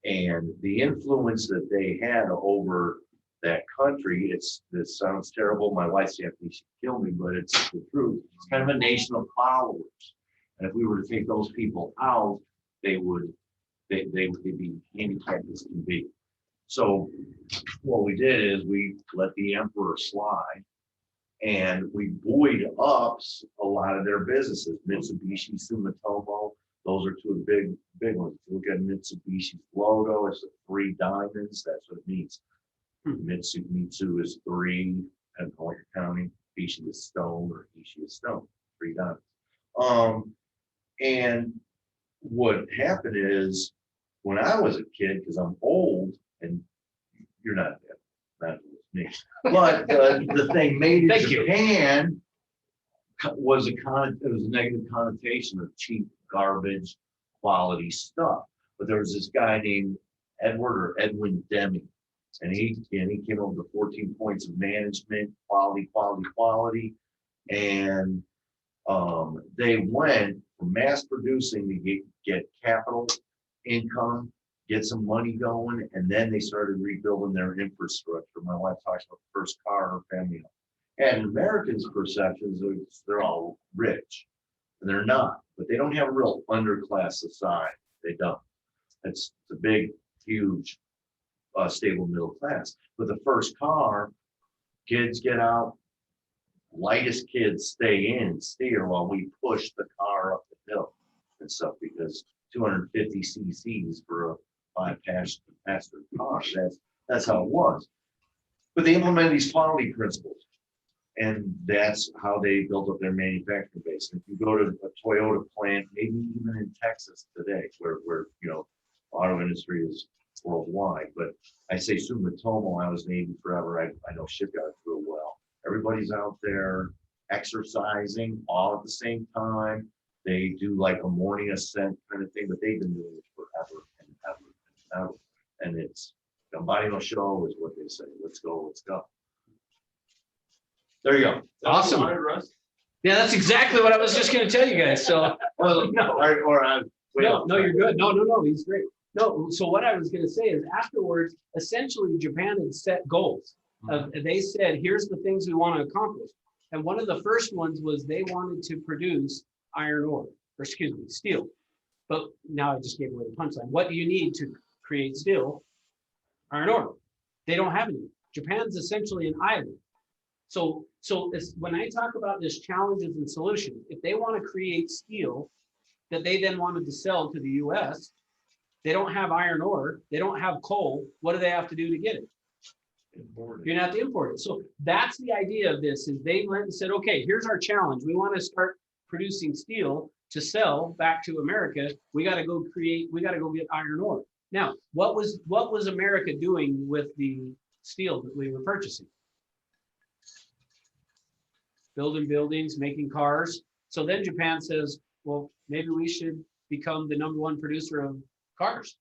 And the influence that they had over that country, this sounds terrible. My wife's saying she should kill me, but it's the truth. It's kind of a nation of followers. And if we were to take those people out, they would be handicapped as can be. So what we did is we let the emperor slide, and we buoyed up a lot of their businesses. Mitsubishi, Sumitomo, those are two of the big ones. If you look at Mitsubishi's logo, it's the 3 diamonds. That's what it means. Mitsu is 3, and all you're counting. Bishi is stone, or Ishi is stone. 3 diamonds. And what happened is, when I was a kid, because I'm old, and you're not that me, but the thing made in Japan was it was a negative connotation of cheap, garbage, quality stuff. But there was this guy named Edwin Deming, and he came up with 14 points of management, quality, and they went from mass producing to get capital income, get some money going, and then they started rebuilding their infrastructure. My wife talks about the first car her family owned. And Americans' perceptions are they're all rich, and they're not, but they don't have a real underclass society. They don't. It's a big, huge, stable middle class. But the first car, kids get out, lightest kids stay in and steer while we push the car up the hill and stuff, because 250 cc's for a 5-passenger car. That's how it was. But they implemented these quality principles, and that's how they built up their manufacturing base. And if you go to a Toyota plant, maybe even in Texas today, where auto industry is worldwide. But I say Sumitomo, I was Navy forever. I know shipyards real well. Everybody's out there exercising all at the same time. They do like a morning ascent kind of thing, but they've been doing it forever and ever and ever. And it's body no show is what they say. Let's go. There you go. Awesome. Yeah, that's exactly what I was just going to tell you guys. So, Well, no, you're good. No, he's great. No, so what I was going to say is afterwards, essentially Japan had set goals. They said, here's the things we want to accomplish. And one of the first ones was they wanted to produce steel. But now I just gave away the punchline. What do you need to create steel? Iron ore. They don't have any. Japan's essentially an island. So when I talk about this challenges and solutions, if they want to create steel that they then wanted to sell to the US, they don't have iron ore, they don't have coal. What do they have to do to get it? You're gonna have to import it. So that's the idea of this, is they went and said, okay, here's our challenge. We want to start producing steel to sell back to America. We got to go get iron ore. Now, what was America doing with the steel that we were purchasing? Building buildings, making cars. So then Japan says, well, maybe we should become the #1 producer of cars.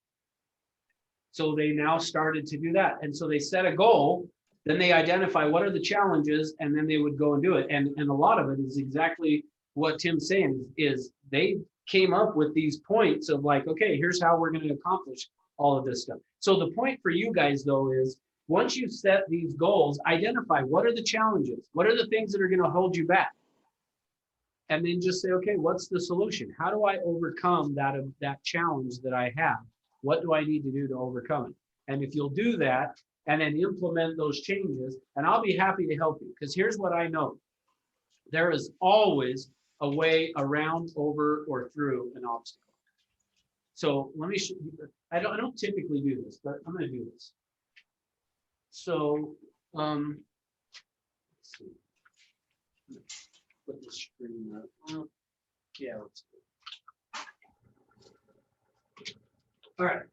So they now started to do that. And so they set a goal, then they identify what are the challenges, and then they would go and do it. And a lot of it is exactly what Tim's saying, is they came up with these points of like, okay, here's how we're going to accomplish all of this stuff. So the point for you guys though is, once you set these goals, identify what are the challenges, what are the things that are going to hold you back, and then just say, okay, what's the solution? How do I overcome that challenge that I have? What do I need to do to overcome it? And if you'll do that and then implement those changes, and I'll be happy to help you, because here's what I know. There is always a way around, over, or through an obstacle. So let me show you. I don't typically do this, but I'm going to do this. So, let's see. Put the screen up. Well, yeah, let's do it. All right.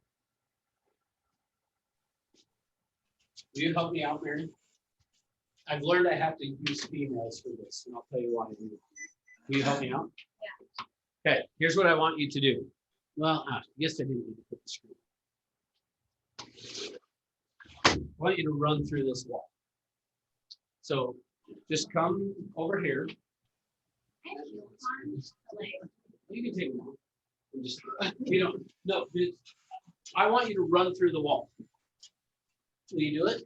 Will you help me out, Mary? I've learned I have to use females for this, and I'll tell you why I do. Will you help me out? Yeah. Okay, here's what I want you to do. Well, I guess I didn't need to put the screen. I want you to run through this wall. So just come over here. You can take one. Just, no, I want you to run through the wall. Will you do it?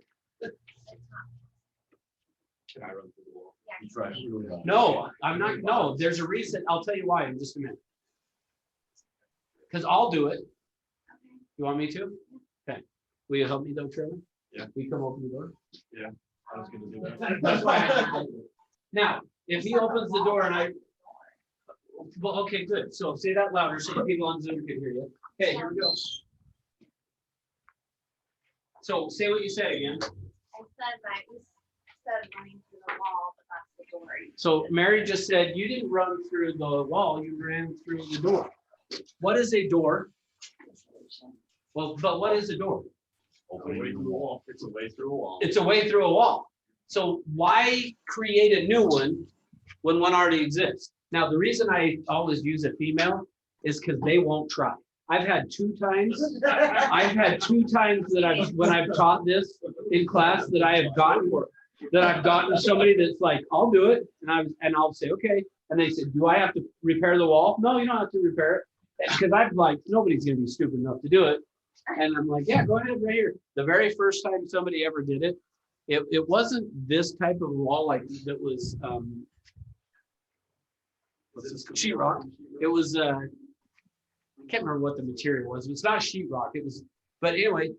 Can I run through the wall? You try to- No, I'm not. No, there's a reason. I'll tell you why in just a minute. Because I'll do it. You want me to? Okay. Will you help me though, Trevor? Yeah. Will you come open the door? I was gonna do that. That's why. Now, if he opens the door and well, okay, good. So say that louder so the people on Zoom can hear you. Okay, here we go. So say what you said again. I said running through the wall, but that's the door. So Mary just said you didn't run through the wall, you ran through the door. What is a door? Well, but what is a door? Open way through a wall. It's a way through a wall. It's a way through a wall. So why create a new one when one already exists? Now, the reason I always use a female is because they won't try. I've had two times that when I've taught this in class that I've gotten somebody that's like, I'll do it. And I'll say, okay. And they said, do I have to repair the wall? No, you don't have to repair it. Because I'm like, nobody's going to be stupid enough to do it. And I'm like, yeah, go ahead right here. The very first time somebody ever did it, it wasn't this type of wall like that was sheetrock. It was I can't remember what the material was. It's not sheetrock. It was, but anyway,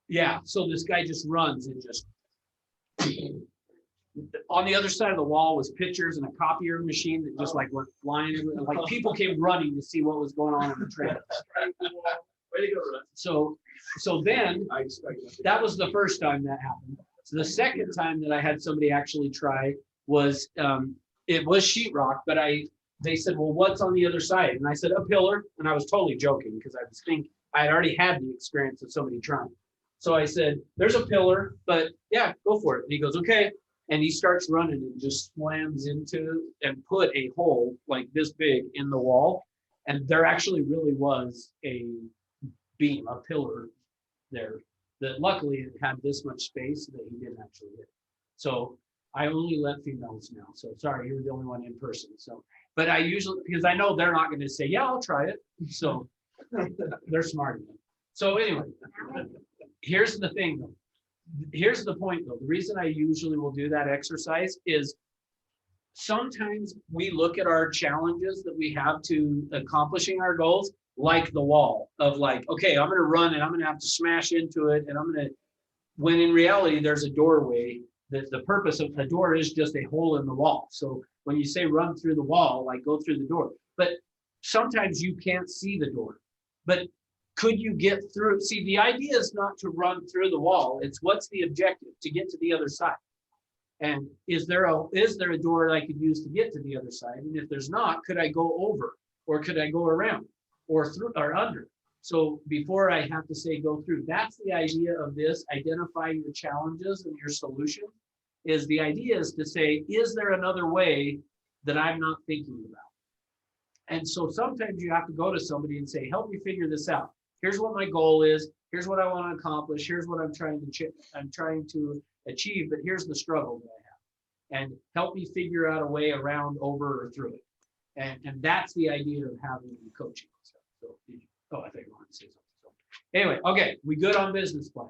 yeah. So this guy just runs and just on the other side of the wall was pictures and a copier machine that just like went flying. Like people came running to see what was going on in the train. Way to go, Russ. So then that was the first time that happened. So the second time that I had somebody actually try was it was sheetrock, but they said, well, what's on the other side? And I said, a pillar. And I was totally joking because I was thinking I had already had the experience of somebody trying. So I said, there's a pillar, but yeah, go for it. And he goes, okay. And he starts running and just slams into and put a hole like this big in the wall. And there actually really was a beam, a pillar there that luckily it had this much space that he didn't actually hit. So I only let females now. So sorry, you're the only one in person. So, but I usually, because I know they're not going to say, yeah, I'll try it. So they're smart enough. So anyway, here's the thing though. Here's the point though. The reason I usually will do that exercise is sometimes we look at our challenges that we have to accomplishing our goals like the wall of like, okay, I'm going to run and I'm going to have to smash into it. And I'm going to, when in reality, there's a doorway that the purpose of the door is just a hole in the wall. So when you say run through the wall, like go through the door, but sometimes you can't see the door, but could you get through? See, the idea is not to run through the wall. It's what's the objective to get to the other side. And is there a door I could use to get to the other side? And if there's not, could I go over or could I go around or through or under? So before I have to say go through, that's the idea of this, identify your challenges and your solution. Is the idea is to say, is there another way that I'm not thinking about? And so sometimes you have to go to somebody and say, help me figure this out. Here's what my goal is. Here's what I want to accomplish. Here's what I'm trying to achieve, but here's the struggle that I have. And help me figure out a way around, over, or through it. And that's the idea of having coaching. So, I think I wanted to say something. So, anyway, okay, we good on business plan.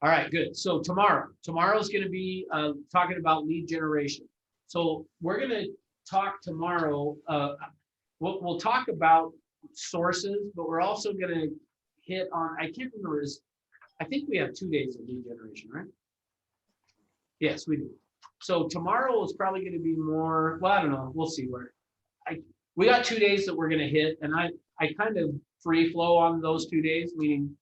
All right, good. So tomorrow's going to be talking about lead generation. So we're going to talk tomorrow. We'll talk about sources, but we're also going to hit on, I can't remember, I think we have 2 days of lead generation, right? Yes, we do. So tomorrow is probably going to be more, well, I don't know. We'll see where. We got 2 days that we're going to hit, and I kind of free flow on those 2 days, meaning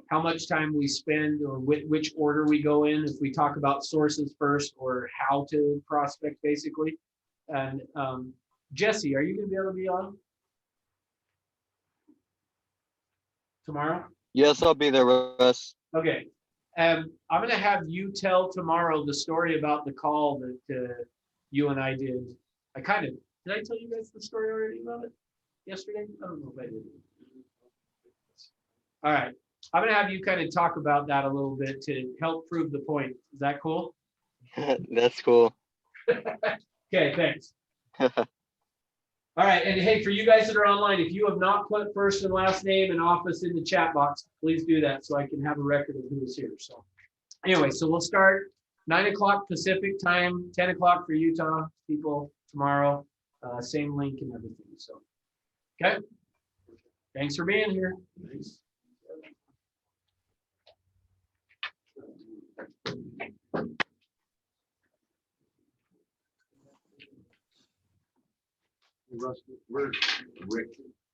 how much time we spend or which order we go in, if we talk about sources first or how to prospect, basically. And Jesse, are you going to be able to be on tomorrow? Yes, I'll be there, Russ. Okay. I'm going to have you tell tomorrow the story about the call that you and I did. Did I tell you guys the story already about it yesterday? I don't know if I did. All right. I'm going to have you kind of talk about that a little bit to help prove the point. Is that cool? That's cool. Okay, thanks. All right, and hey, for you guys that are online, if you have not put first and last name and office in the chat box, please do that so I can have a record of who is here. So anyway, so we'll start 9 o'clock Pacific time, 10 o'clock for Utah people tomorrow. Same link and everything. So, okay. Thanks for being here. Thanks. Where's Rick?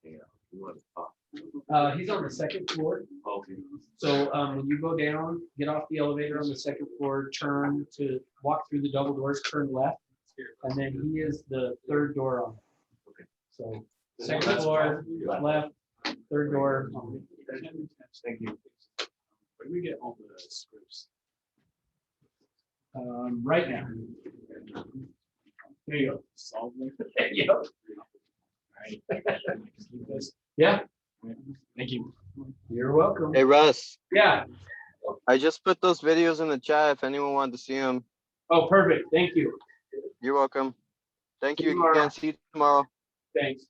Yeah, you want to talk? He's on the second floor. Okay. So when you go down, get off the elevator on the second floor, walk through the double doors, turn left, and then he is the third door on. Okay. So second floor, left, third door. Thank you. Where do we get all the scripts? Right now. There you go. Solve them? Yep. Right. Yeah, Thank you. you're welcome. Hey, Russ, Yeah. I just put those videos in the chat if anyone wanted to see them. Oh, perfect. Thank you. You're welcome. Thank See you you tomorrow. again. See you tomorrow. Thanks.